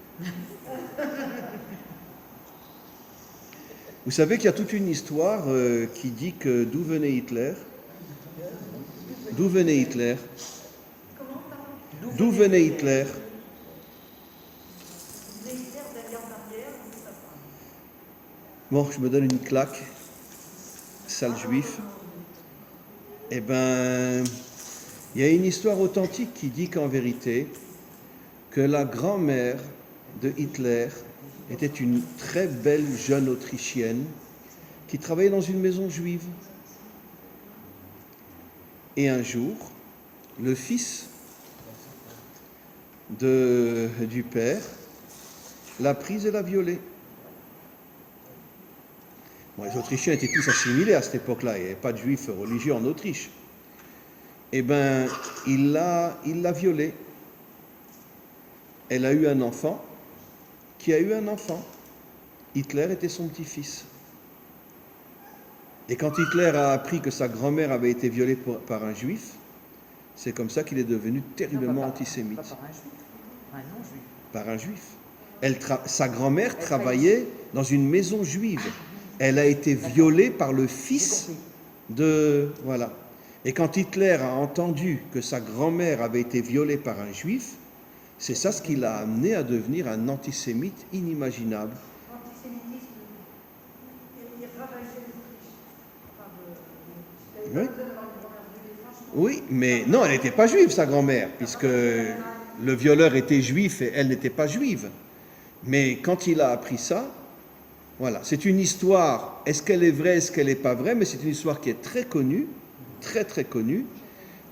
Vous savez qu'il y a toute une histoire qui dit que d'où venait Hitler? D'où venait Hitler? D'où venait Hitler? Bon, je me donne une claque, sale juif. Eh bien, il y a une histoire authentique qui dit qu'en vérité, que la grand-mère de Hitler était une très belle jeune Autrichienne qui travaillait dans une maison juive. Et un jour, le fils du père l'a prise et l'a violée. Bon, les Autrichiens étaient tous assimilés à cette époque-là, il n'y avait pas de juifs religieux en Autriche. Eh bien, il l'a violée. Elle a eu un enfant, qui a eu un enfant. Hitler était son petit-fils. Et quand Hitler a appris que sa grand-mère avait été violée par un juif, c'est comme ça qu'il est devenu terriblement antisémite. Pas par un juif, un non-juif. Par un juif. Sa grand-mère travaillait dans une maison juive. Elle a été violée par le fils de... Voilà. Et quand Hitler a entendu que sa grand-mère avait été violée par un juif, c'est ça ce qui l'a amené à devenir un antisémite inimaginable. L'antisémitisme, il ravagait l'Autriche. Oui. Oui, mais non, elle n'était pas juive, sa grand-mère, puisque le violeur était juif et elle n'était pas juive. Mais quand il a appris ça, voilà, c'est une histoire, est-ce qu'elle est vraie, est-ce qu'elle n'est pas vraie, mais c'est une histoire qui est très connue, très très connue.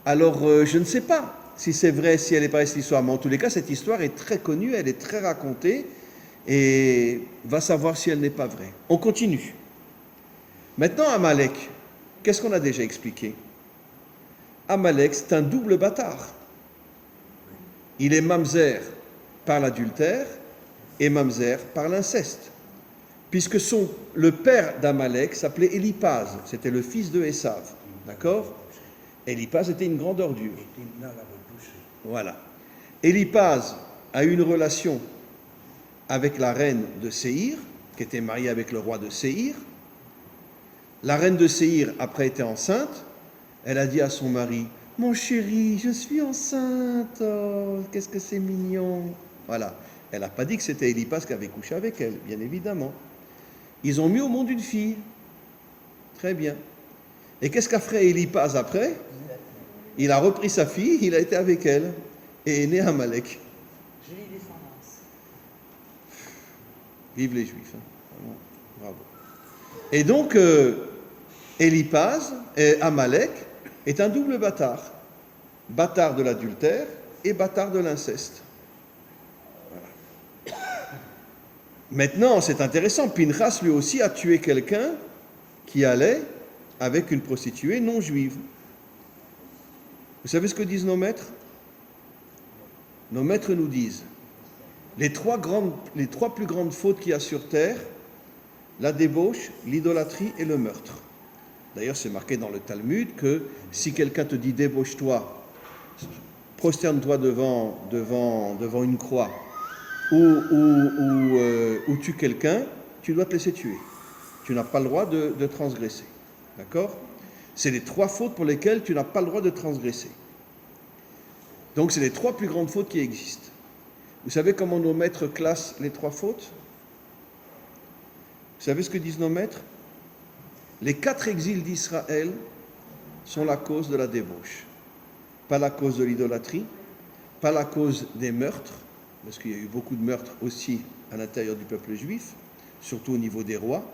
Alors, je ne sais pas si c'est vrai, si elle n'est pas vraie cette histoire, mais en tous les cas, cette histoire est très connue, elle est très racontée, et va savoir si elle n'est pas vraie. On continue. Maintenant, Amalek, qu'est-ce qu'on a déjà expliqué? Amalek, c'est un double bâtard. Il est mamzer par l'adultère et mamzer par l'inceste. Puisque le père d'Amalek s'appelait Éliphaz, c'était le fils de Esav, d'accord? Éliphaz était une grande ordure. Et Timna l'a repoussé. Voilà. Éliphaz a eu une relation avec la reine de Séhir, qui était mariée avec le roi de Séhir. La reine de Séhir, après, était enceinte. Elle a dit à son mari, « Mon chéri, je suis enceinte. Oh, qu'est-ce que c'est mignon. » Voilà. Elle n'a pas dit que c'était Éliphaz qui avait couché avec elle, bien évidemment. Ils ont mis au monde une fille. Très bien. Et qu'est-ce qu'a fait Éliphaz après? Il a repris sa fille, il a été avec elle, et est né Amalek. Jolie descendance. Vive les Juifs. Hein. Vraiment, bravo. Et donc, Éliphaz, Amalek, est un double bâtard. Bâtard de l'adultère et bâtard de l'inceste. Voilà. Maintenant, c'est intéressant, Pinchas lui aussi a tué quelqu'un qui allait avec une prostituée non juive. Vous savez ce que disent nos maîtres? Nos maîtres nous disent les trois plus grandes fautes qu'il y a sur terre, la débauche, l'idolâtrie et le meurtre. D'ailleurs, c'est marqué dans le Talmud que si quelqu'un te dit débauche-toi, prosterne-toi devant une croix ou tue quelqu'un, tu dois te laisser tuer. Tu n'as pas le droit de transgresser. D'accord? C'est les trois fautes pour lesquelles tu n'as pas le droit de transgresser. Donc, c'est les trois plus grandes fautes qui existent. Vous savez comment nos maîtres classent les trois fautes? Vous savez ce que disent nos maîtres? Les 4 exils d'Israël sont la cause de la débauche. Pas la cause de l'idolâtrie, pas la cause des meurtres, parce qu'il y a eu beaucoup de meurtres aussi à l'intérieur du peuple juif, surtout au niveau des rois,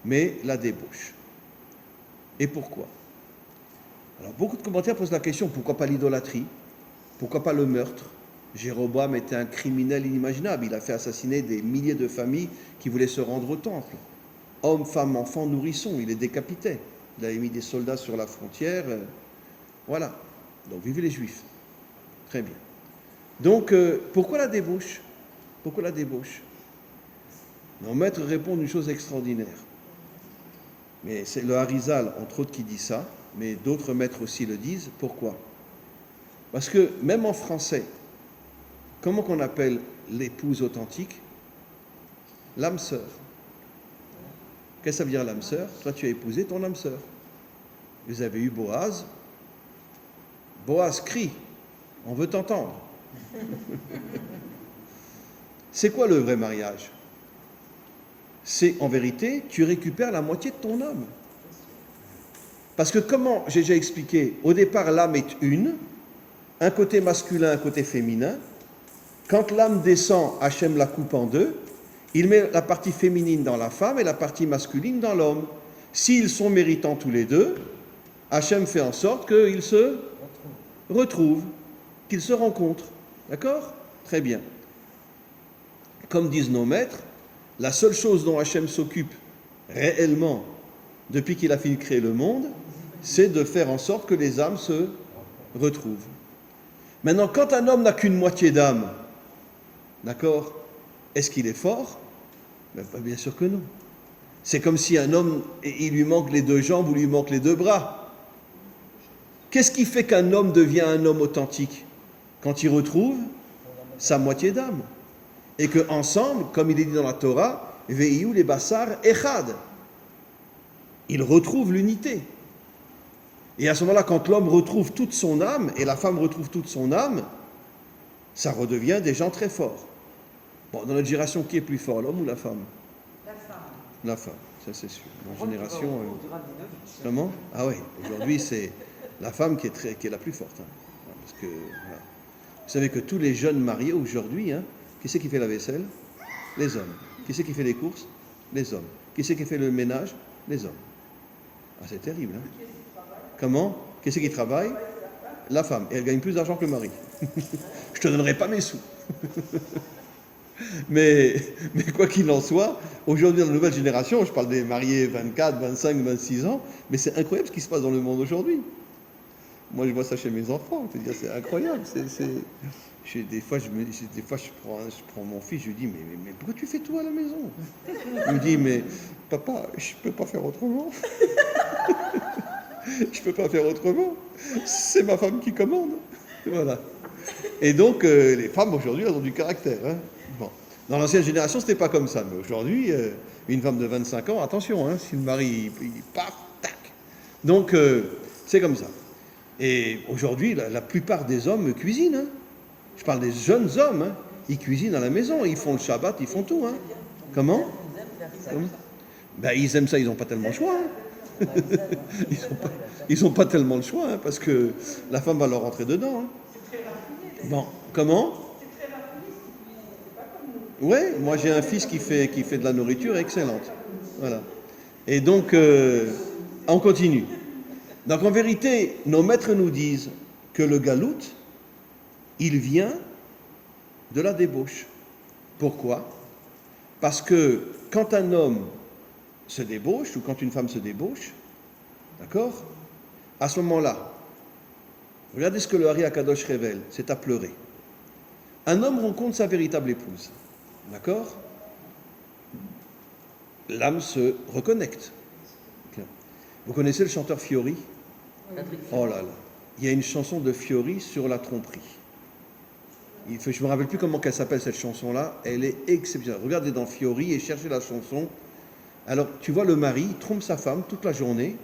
mais la débauche. Et pourquoi? Alors, beaucoup de commentaires posent la question, pourquoi pas l'idolâtrie? Pourquoi pas le meurtre? Jéroboam était un criminel inimaginable. Il a fait assassiner des milliers de familles qui voulaient se rendre au temple. Hommes, femmes, enfants, nourrissons, il les décapitait. Il avait mis des soldats sur la frontière. Voilà. Donc, vive les Juifs. Très bien. Donc, pourquoi la débauche? Pourquoi la débauche? Nos maîtres répondent une chose extraordinaire. Mais c'est le Harizal, entre autres, qui dit ça, mais d'autres maîtres aussi le disent. Pourquoi? Parce que même en français, comment qu'on appelle l'épouse authentique? L'âme sœur. Qu'est-ce que ça veut dire l'âme sœur? Toi, tu as épousé ton âme sœur. Vous avez eu Boaz. Boaz crie, on veut t'entendre. C'est quoi le vrai mariage? C'est en vérité, tu récupères la moitié de ton âme. Parce que comment, j'ai déjà expliqué, au départ l'âme est une, un côté masculin, un côté féminin. Quand l'âme descend, Hachem la coupe en deux, il met la partie féminine dans la femme et la partie masculine dans l'homme. S'ils sont méritants tous les deux, Hachem fait en sorte qu'ils se retrouvent, qu'ils se rencontrent. D'accord? Très bien. Comme disent nos maîtres, la seule chose dont Hachem s'occupe réellement depuis qu'il a fini de créer le monde, c'est de faire en sorte que les âmes se retrouvent. Maintenant, quand un homme n'a qu'une moitié d'âme, d'accord, est-ce qu'il est fort? Ben, bien sûr que non. C'est comme si un homme, il lui manque les 2 jambes ou lui manque les 2 bras. Qu'est-ce qui fait qu'un homme devient un homme authentique? Quand il retrouve sa moitié d'âme. Et qu'ensemble, comme il est dit dans la Torah, Veiyu les bassar echad. Il retrouve l'unité. Et à ce moment-là, quand l'homme retrouve toute son âme et la femme retrouve toute son âme, ça redevient des gens très forts. Bon, dans notre génération, qui est plus fort, l'homme ou la femme? La femme. La femme, ça c'est sûr. Dans la génération... Comment? Ah oui, aujourd'hui c'est la femme qui est la plus forte. Hein. Parce que, voilà. Vous savez que tous les jeunes mariés aujourd'hui, hein, qui c'est qui fait la vaisselle? Les hommes. Qui c'est qui fait les courses? Les hommes. Qui c'est qui fait le ménage? Les hommes. Ah, c'est terrible. Hein. Comment? Qui c'est qui travaille? La femme. Et elle gagne plus d'argent que le mari. Je te donnerai pas mes sous. mais quoi qu'il en soit, aujourd'hui dans la nouvelle génération, je parle des mariés 24, 25, 26 ans, mais c'est incroyable ce qui se passe dans le monde aujourd'hui. Moi, je vois ça chez mes enfants. Je veux dire, c'est incroyable. Des fois, je prends mon fils, je lui dis, mais pourquoi tu fais tout à la maison? Il me dit, mais papa, je ne peux pas faire autrement. Je ne peux pas faire autrement. C'est ma femme qui commande. Voilà. Et donc, les femmes aujourd'hui, elles ont du caractère. Hein. Bon. Dans l'ancienne génération, ce n'était pas comme ça. Mais aujourd'hui, une femme de 25 ans, attention, hein, si le mari il part, tac. Donc, c'est comme ça. Et aujourd'hui, la plupart des hommes cuisinent. Hein. Je parle des jeunes hommes. Hein. Ils cuisinent à la maison. Ils font le Shabbat, ils font tout. Hein. Comment? Ben, ils aiment ça, ils n'ont pas tellement le choix. Hein. Ils n'ont pas tellement le choix, hein, parce que la femme va leur rentrer dedans. Hein. Bon, comment? Ouais, moi j'ai un fils qui fait de la nourriture excellente. Voilà. Et donc, on continue. Donc en vérité, nos maîtres nous disent que le galout, il vient de la débauche. Pourquoi? Parce que quand un homme se débauche, ou quand une femme se débauche, d'accord? À ce moment-là, regardez ce que le Hari Akadosh révèle, c'est à pleurer. Un homme rencontre sa véritable épouse, d'accord? L'âme se reconnecte. Vous connaissez le chanteur Fiori? Oh là là, il y a une chanson de Fiori sur la tromperie. Je ne me rappelle plus comment elle s'appelle cette chanson-là, elle est exceptionnelle. Regardez dans Fiori et cherchez la chanson. Alors, tu vois le mari, il trompe sa femme toute la journée,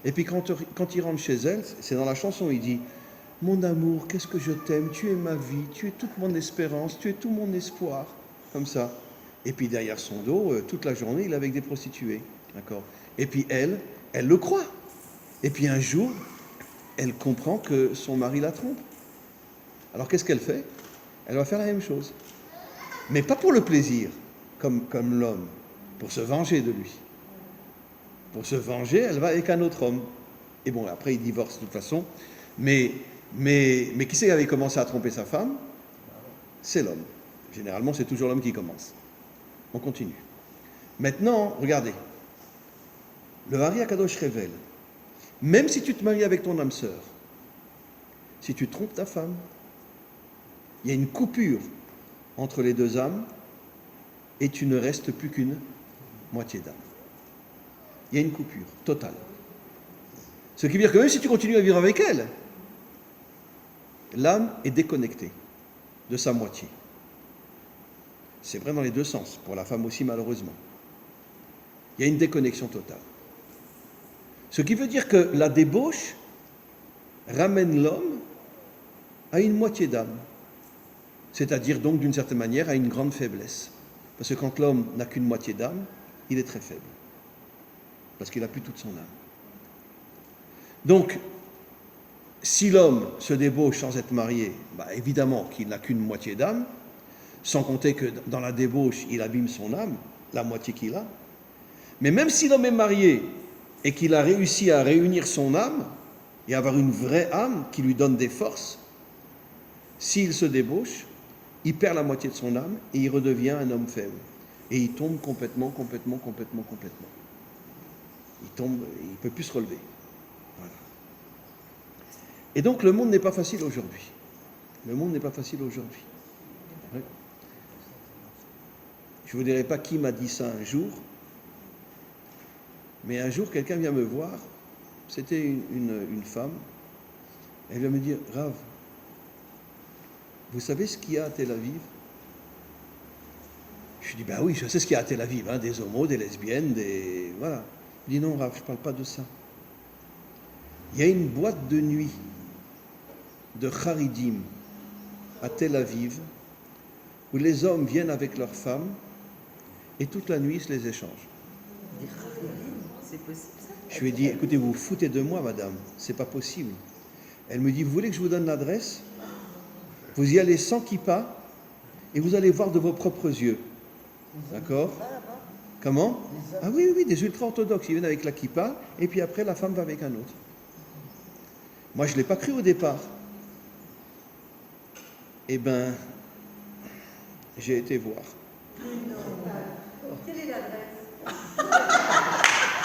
et puis quand il rentre chez elle, c'est dans la chanson, il dit « Mon amour, qu'est-ce que je t'aime, tu es ma vie, tu es toute mon espérance, tu es tout mon espoir. » Comme ça. Et puis derrière son dos, toute la journée, il est avec des prostituées. D'accord? Et puis elle le croit. Et puis un jour, elle comprend que son mari la trompe. Alors qu'est-ce qu'elle fait? Elle va faire la même chose. Mais pas pour le plaisir, comme l'homme, pour se venger de lui. Pour se venger, elle va avec un autre homme. Et bon, après, il divorce de toute façon. Mais qui c'est qui avait commencé à tromper sa femme? C'est l'homme. Généralement, c'est toujours l'homme qui commence. On continue. Maintenant, regardez. Le Hari Akadosh révèle, même si tu te maries avec ton âme sœur, si tu trompes ta femme, il y a une coupure entre les deux âmes et tu ne restes plus qu'une moitié d'âme. Il y a une coupure totale. Ce qui veut dire que même si tu continues à vivre avec elle, l'âme est déconnectée de sa moitié. C'est vrai dans les deux sens, pour la femme aussi malheureusement. Il y a une déconnexion totale. Ce qui veut dire que la débauche ramène l'homme à une moitié d'âme. C'est-à-dire donc d'une certaine manière à une grande faiblesse. Parce que quand l'homme n'a qu'une moitié d'âme, il est très faible. Parce qu'il n'a plus toute son âme. Donc, si l'homme se débauche sans être marié, évidemment qu'il n'a qu'une moitié d'âme, sans compter que dans la débauche, il abîme son âme, la moitié qu'il a. Mais même si l'homme est marié et qu'il a réussi à réunir son âme et avoir une vraie âme qui lui donne des forces, s'il se débauche, il perd la moitié de son âme et il redevient un homme faible. Et il tombe complètement. Il tombe, il ne peut plus se relever. Voilà. Et donc le monde n'est pas facile aujourd'hui. Le monde n'est pas facile aujourd'hui. Oui. Je ne vous dirai pas qui m'a dit ça un jour, mais un jour quelqu'un vient me voir, c'était une femme, elle vient me dire « Rav, vous savez ce qu'il y a à Tel Aviv ?» Je lui dis « Ben oui, je sais ce qu'il y a à Tel Aviv, hein, des homos, des lesbiennes, des... Voilà. » Je dis « Non, Rav, je ne parle pas de ça. Il y a une boîte de nuit de Haridim à Tel Aviv où les hommes viennent avec leurs femmes et toute la nuit ils se les échangent. » C'est possible ça? Je lui ai dit « Écoutez, vous vous foutez de moi, madame, c'est pas possible. » Elle me dit « Vous voulez que je vous donne l'adresse? Vous y allez sans kippa et vous allez voir de vos propres yeux. » D'accord? Comment? Ah oui, des ultra-orthodoxes. Ils viennent avec la kippa et puis après la femme va avec un autre. Moi, je ne l'ai pas cru au départ. Eh bien, j'ai été voir. Quelle est l'adresse?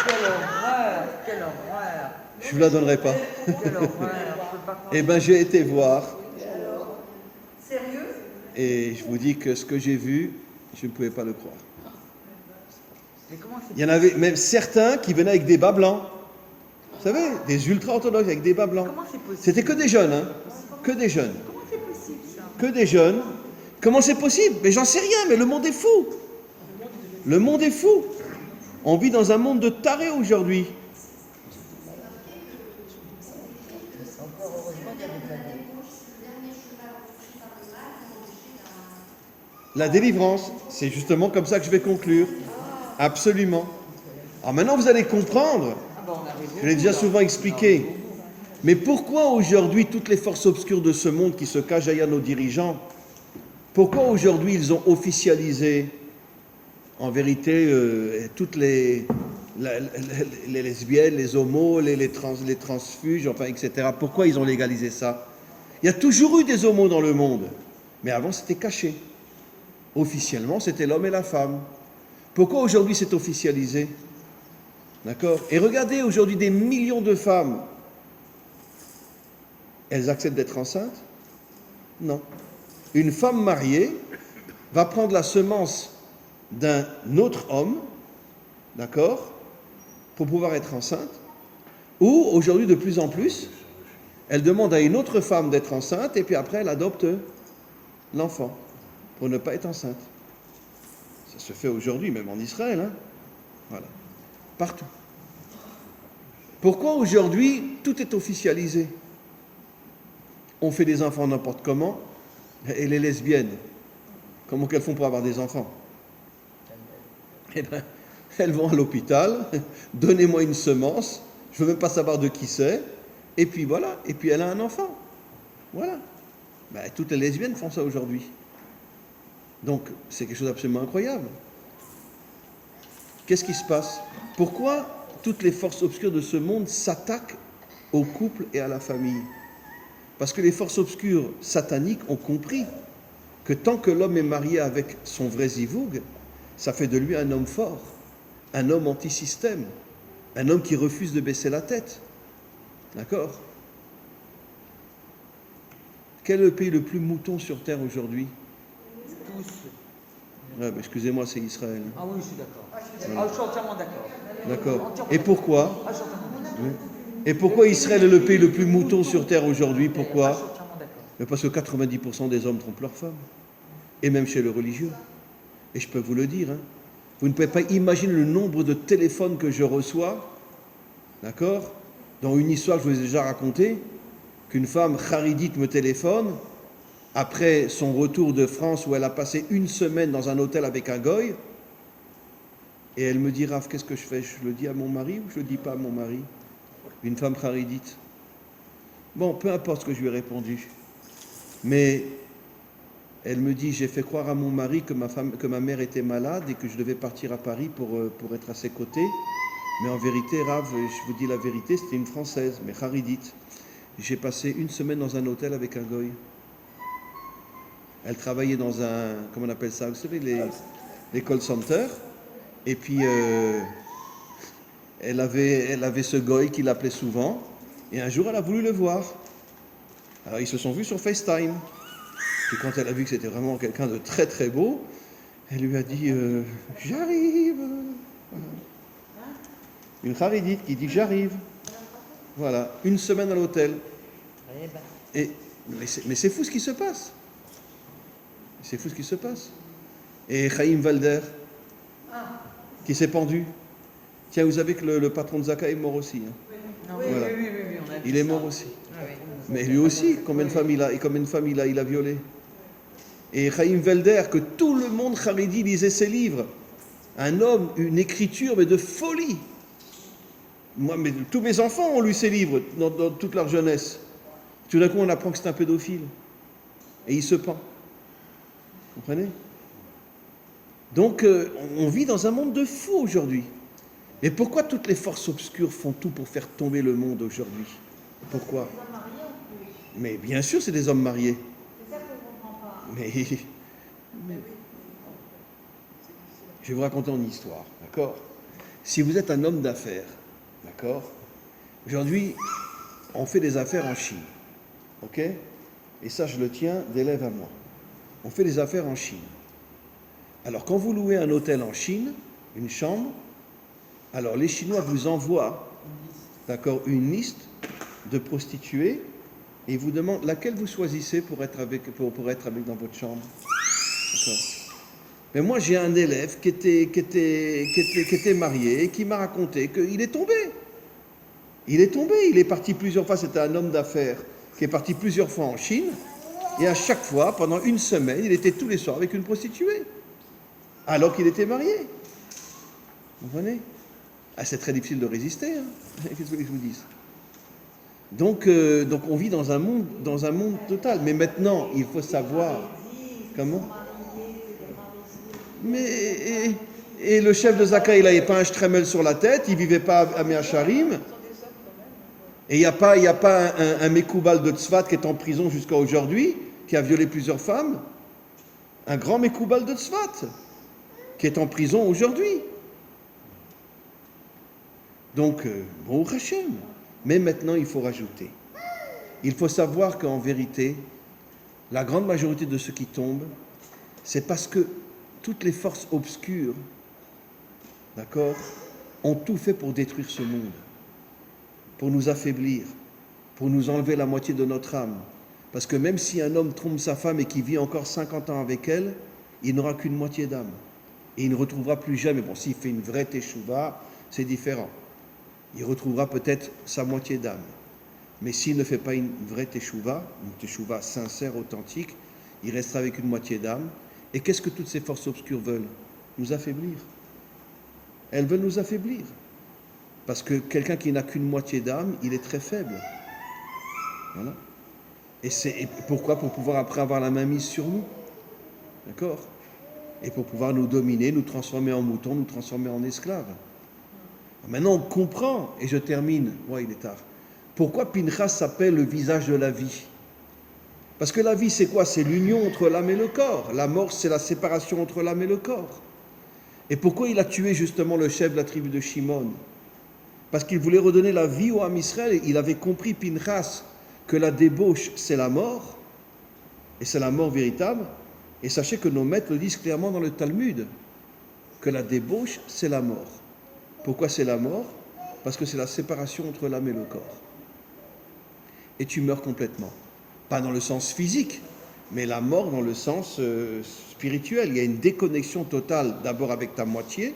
Quelle horreur! Je ne vous la donnerai pas. Quelle horreur! Je peux pas croire. Eh bien, j'ai été voir. Sérieux? Et je vous dis que ce que j'ai vu, je ne pouvais pas le croire. Mais comment c'est Il y en avait même certains qui venaient avec des bas blancs. Vous savez, des ultra-orthodoxes avec des bas blancs. Comment c'est possible? C'était que des jeunes, hein. Que des jeunes. Comment c'est possible ça? Que des jeunes. Comment c'est possible? Mais j'en sais rien, mais le monde est fou. Le monde est fou. On vit dans un monde de tarés aujourd'hui. Encore heureusement qu'il y a des planètes. La délivrance, c'est justement comme ça que je vais conclure. Absolument. Alors maintenant, vous allez comprendre, Ah ben, on arrive je l'ai déjà souvent expliqué, mais pourquoi aujourd'hui toutes les forces obscures de ce monde qui se cachent derrière nos dirigeants, pourquoi aujourd'hui ils ont officialisé, en vérité, toutes les lesbiennes, les homos, les transfuges, enfin, etc. Pourquoi ils ont légalisé ça? Il y a toujours eu des homos dans le monde, mais avant c'était caché. Officiellement, c'était l'homme et la femme. Pourquoi aujourd'hui c'est officialisé? D'accord? Et regardez aujourd'hui des millions de femmes. Elles acceptent d'être enceintes? Non. Une femme mariée va prendre la semence d'un autre homme, d'accord, pour pouvoir être enceinte. Ou aujourd'hui, de plus en plus, elle demande à une autre femme d'être enceinte et puis après elle adopte l'enfant pour ne pas être enceinte. Ça se fait aujourd'hui, même en Israël, hein. Voilà. Partout. Pourquoi aujourd'hui tout est officialisé? On fait des enfants n'importe comment, et les lesbiennes, comment qu'elles font pour avoir des enfants? Eh bien, elles vont à l'hôpital, donnez-moi une semence, je ne veux même pas savoir de qui c'est, et puis voilà, et puis elle a un enfant. Voilà. Ben, toutes les lesbiennes font ça aujourd'hui. Donc, c'est quelque chose d'absolument incroyable. Qu'est-ce qui se passe? Pourquoi toutes les forces obscures de ce monde s'attaquent au couple et à la famille? Parce que les forces obscures sataniques ont compris que tant que l'homme est marié avec son vrai zivoug, ça fait de lui un homme fort, un homme anti-système, un homme qui refuse de baisser la tête. D'accord? Quel est le pays le plus mouton sur terre aujourd'hui? tous. Ouais, excusez-moi, c'est Israël. Ah oui, je suis d'accord. Ah, je suis entièrement d'accord. D'accord. Et pourquoi? Ah, je suis entièrement d'accord. Oui. Et pourquoi Israël est le pays le plus mouton sur terre aujourd'hui? Ah, je Pourquoi? suis entièrement d'accord. Mais parce que 90% des hommes trompent leurs femmes. Et même chez le religieux. Et je peux vous le dire, hein. Vous ne pouvez pas imaginer le nombre de téléphones que je reçois, d'accord? Dans une histoire que je vous ai déjà racontée, qu'une femme charidite me téléphone, après son retour de France où elle a passé une semaine dans un hôtel avec un goy, et elle me dit, Raph, qu'est-ce que je fais? Je le dis à mon mari ou je le dis pas à mon mari? Une femme charidite. Bon, peu importe ce que je lui ai répondu. Mais elle me dit, j'ai fait croire à mon mari que ma mère était malade et que je devais partir à Paris pour être à ses côtés. Mais en vérité, Rav, je vous dis la vérité, c'était une Française, mais charidite. J'ai passé une semaine dans un hôtel avec un goy. Elle travaillait dans un, comment on appelle ça, vous savez, les call centers. Et puis, elle avait ce goy qui l'appelait souvent. Et un jour, elle a voulu le voir. Alors, ils se sont vus sur FaceTime. Et quand elle a vu que c'était vraiment quelqu'un de très très beau, elle lui a dit j'arrive. Voilà. Une charidite qui dit j'arrive. Voilà, une semaine à l'hôtel. Mais c'est fou ce qui se passe. C'est fou ce qui se passe. Et Chaim Walder, qui s'est pendu. Tiens, vous savez que le patron de Zaka est mort aussi. Hein. Oui, Voilà. oui, on a vu Il est ça. mort aussi. Ah oui. Mais lui aussi, combien de femmes il a violé. Et Chaim Walder, que tout le monde charidi lisait ses livres. Un homme, une écriture, mais de folie. Moi, mais tous mes enfants ont lu ses livres dans toute leur jeunesse. Tout d'un coup, on apprend que c'est un pédophile. Et il se pend. Vous comprenez? Donc, on vit dans un monde de fous aujourd'hui. Mais pourquoi toutes les forces obscures font tout pour faire tomber le monde aujourd'hui? Pourquoi? Mais bien sûr, c'est des hommes mariés. Mais je vais vous raconter une histoire, d'accord? Si vous êtes un homme d'affaires, d'accord? Aujourd'hui, on fait des affaires en Chine, ok? Et ça, je le tiens d'élève à moi. On fait des affaires en Chine. Alors, quand vous louez un hôtel en Chine, une chambre, alors les Chinois vous envoient, d'accord, une liste de prostituées et il vous demande laquelle vous choisissez pour être avec dans votre chambre. D'accord. Mais moi, j'ai un élève qui était marié et qui m'a raconté qu'il est tombé. Il est tombé, il est parti plusieurs fois, c'était un homme d'affaires qui est parti plusieurs fois en Chine et à chaque fois, pendant une semaine, il était tous les soirs avec une prostituée alors qu'il était marié. Vous comprenez? C'est très difficile de résister, hein. Qu'est-ce que vous voulez que je vous dise? Donc on vit dans un monde total. Mais maintenant, il faut savoir comment. Mais et le chef de Zaka, il n'avait pas un stremel sur la tête, il vivait pas à Meacharim. Et il n'y a pas un Mekoubal de Tzfat qui est en prison jusqu'à aujourd'hui, qui a violé plusieurs femmes. Un grand Mekoubal de Tzfat qui est en prison aujourd'hui. Donc, bon Hachem. Mais maintenant, il faut rajouter. Il faut savoir qu'en vérité, la grande majorité de ceux qui tombent, c'est parce que toutes les forces obscures, d'accord, ont tout fait pour détruire ce monde, pour nous affaiblir, pour nous enlever la moitié de notre âme. Parce que même si un homme trompe sa femme et qu'il vit encore 50 ans avec elle, il n'aura qu'une moitié d'âme. Et il ne retrouvera plus jamais. Bon, s'il fait une vraie teshuva, c'est différent. Il retrouvera peut-être sa moitié d'âme. Mais s'il ne fait pas une vraie teshuva sincère, authentique, il restera avec une moitié d'âme. Et qu'est-ce que toutes ces forces obscures veulent? Nous affaiblir. Elles veulent nous affaiblir. Parce que quelqu'un qui n'a qu'une moitié d'âme, il est très faible. Voilà. Et pourquoi? Pour pouvoir après avoir la main mise sur nous. D'accord? Et pour pouvoir nous dominer, nous transformer en moutons, nous transformer en esclaves. Maintenant, on comprend, et je termine, ouais, il est tard. Pourquoi Pinchas s'appelle le visage de la vie? Parce que la vie, c'est quoi? C'est l'union entre l'âme et le corps. La mort, c'est la séparation entre l'âme et le corps. Et pourquoi il a tué justement le chef de la tribu de Shimon? Parce qu'il voulait redonner la vie au Ham Israël. Il avait compris, Pinchas, que la débauche, c'est la mort, et c'est la mort véritable. Et sachez que nos maîtres le disent clairement dans le Talmud, que la débauche, c'est la mort. Pourquoi c'est la mort? Parce que c'est la séparation entre l'âme et le corps. Et tu meurs complètement. Pas dans le sens physique, mais la mort dans le sens spirituel. Il y a une déconnexion totale, d'abord avec ta moitié,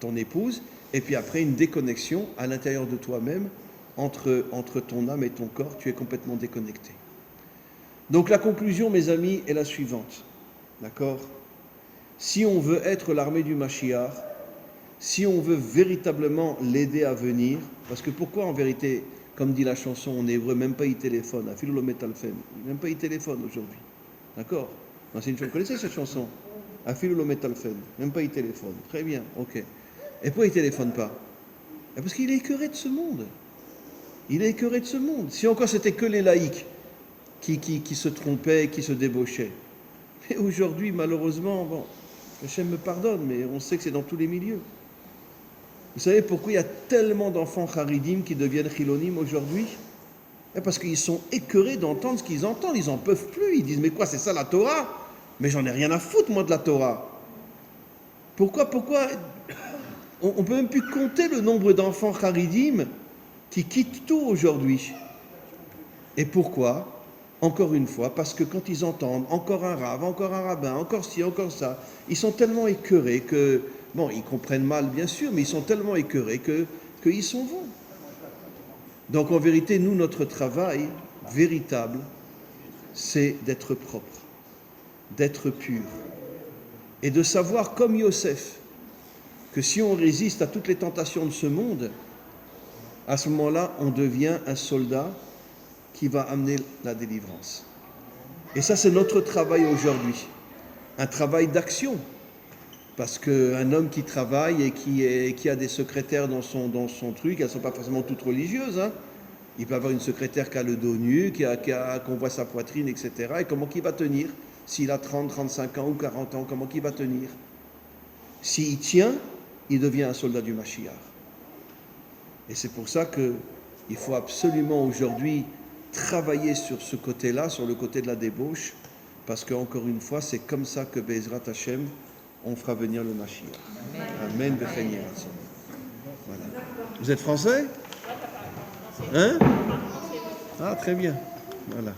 ton épouse, et puis après une déconnexion à l'intérieur de toi-même, entre ton âme et ton corps, tu es complètement déconnecté. Donc la conclusion, mes amis, est la suivante. D'accord? Si on veut être l'armée du Mashiach, si on veut véritablement l'aider à venir, parce que pourquoi en vérité, comme dit la chanson en hébreu, même pas il téléphone, Afilu lo metalfen, même pas il téléphone aujourd'hui. D'accord? Vous connaissez cette chanson? Afilu lo metalfen, même pas il téléphone. Très bien, ok. Et pourquoi il ne téléphone pas? Parce qu'il est écœuré de ce monde. Il est écœuré de ce monde. Si encore c'était que les laïcs qui se trompaient, qui se débauchaient. Mais aujourd'hui, malheureusement, bon, Hachem me pardonne, mais on sait que c'est dans tous les milieux. Vous savez pourquoi il y a tellement d'enfants charidim qui deviennent chilonim aujourd'hui? Parce qu'ils sont écœurés d'entendre ce qu'ils entendent. Ils n'en peuvent plus. Ils disent, mais quoi, c'est ça la Torah? Mais j'en ai rien à foutre, moi, de la Torah. Pourquoi on ne peut même plus compter le nombre d'enfants charidim qui quittent tout aujourd'hui. Et pourquoi? Encore une fois, parce que quand ils entendent encore un rave, encore un rabbin, encore ci, encore ça, ils sont tellement écœurés que, bon, ils comprennent mal bien sûr, mais ils sont tellement écœurés qu'ils s'en vont. Donc en vérité, nous, notre travail véritable, c'est d'être propre, d'être pur, et de savoir, comme Yosef, que si on résiste à toutes les tentations de ce monde, à ce moment-là, on devient un soldat qui va amener la délivrance. Et ça, c'est notre travail aujourd'hui. Un travail d'action. Parce qu'un homme qui travaille et qui a des secrétaires dans son truc, elles ne sont pas forcément toutes religieuses. Hein. Il peut avoir une secrétaire qui a le dos nu, qu'on voit sa poitrine, etc. Et comment qu'il va tenir? S'il a 30, 35 ans ou 40 ans, comment qu'il va tenir? S'il tient, il devient un soldat du Mashiach. Et c'est pour ça qu'il faut absolument aujourd'hui travailler sur ce côté-là, sur le côté de la débauche, parce qu'encore une fois, c'est comme ça que Be'ezrat Hashem, on fera venir le Mashiach. Amen. Amen. Voilà. Vous êtes français? Hein? Ah, très bien. Voilà.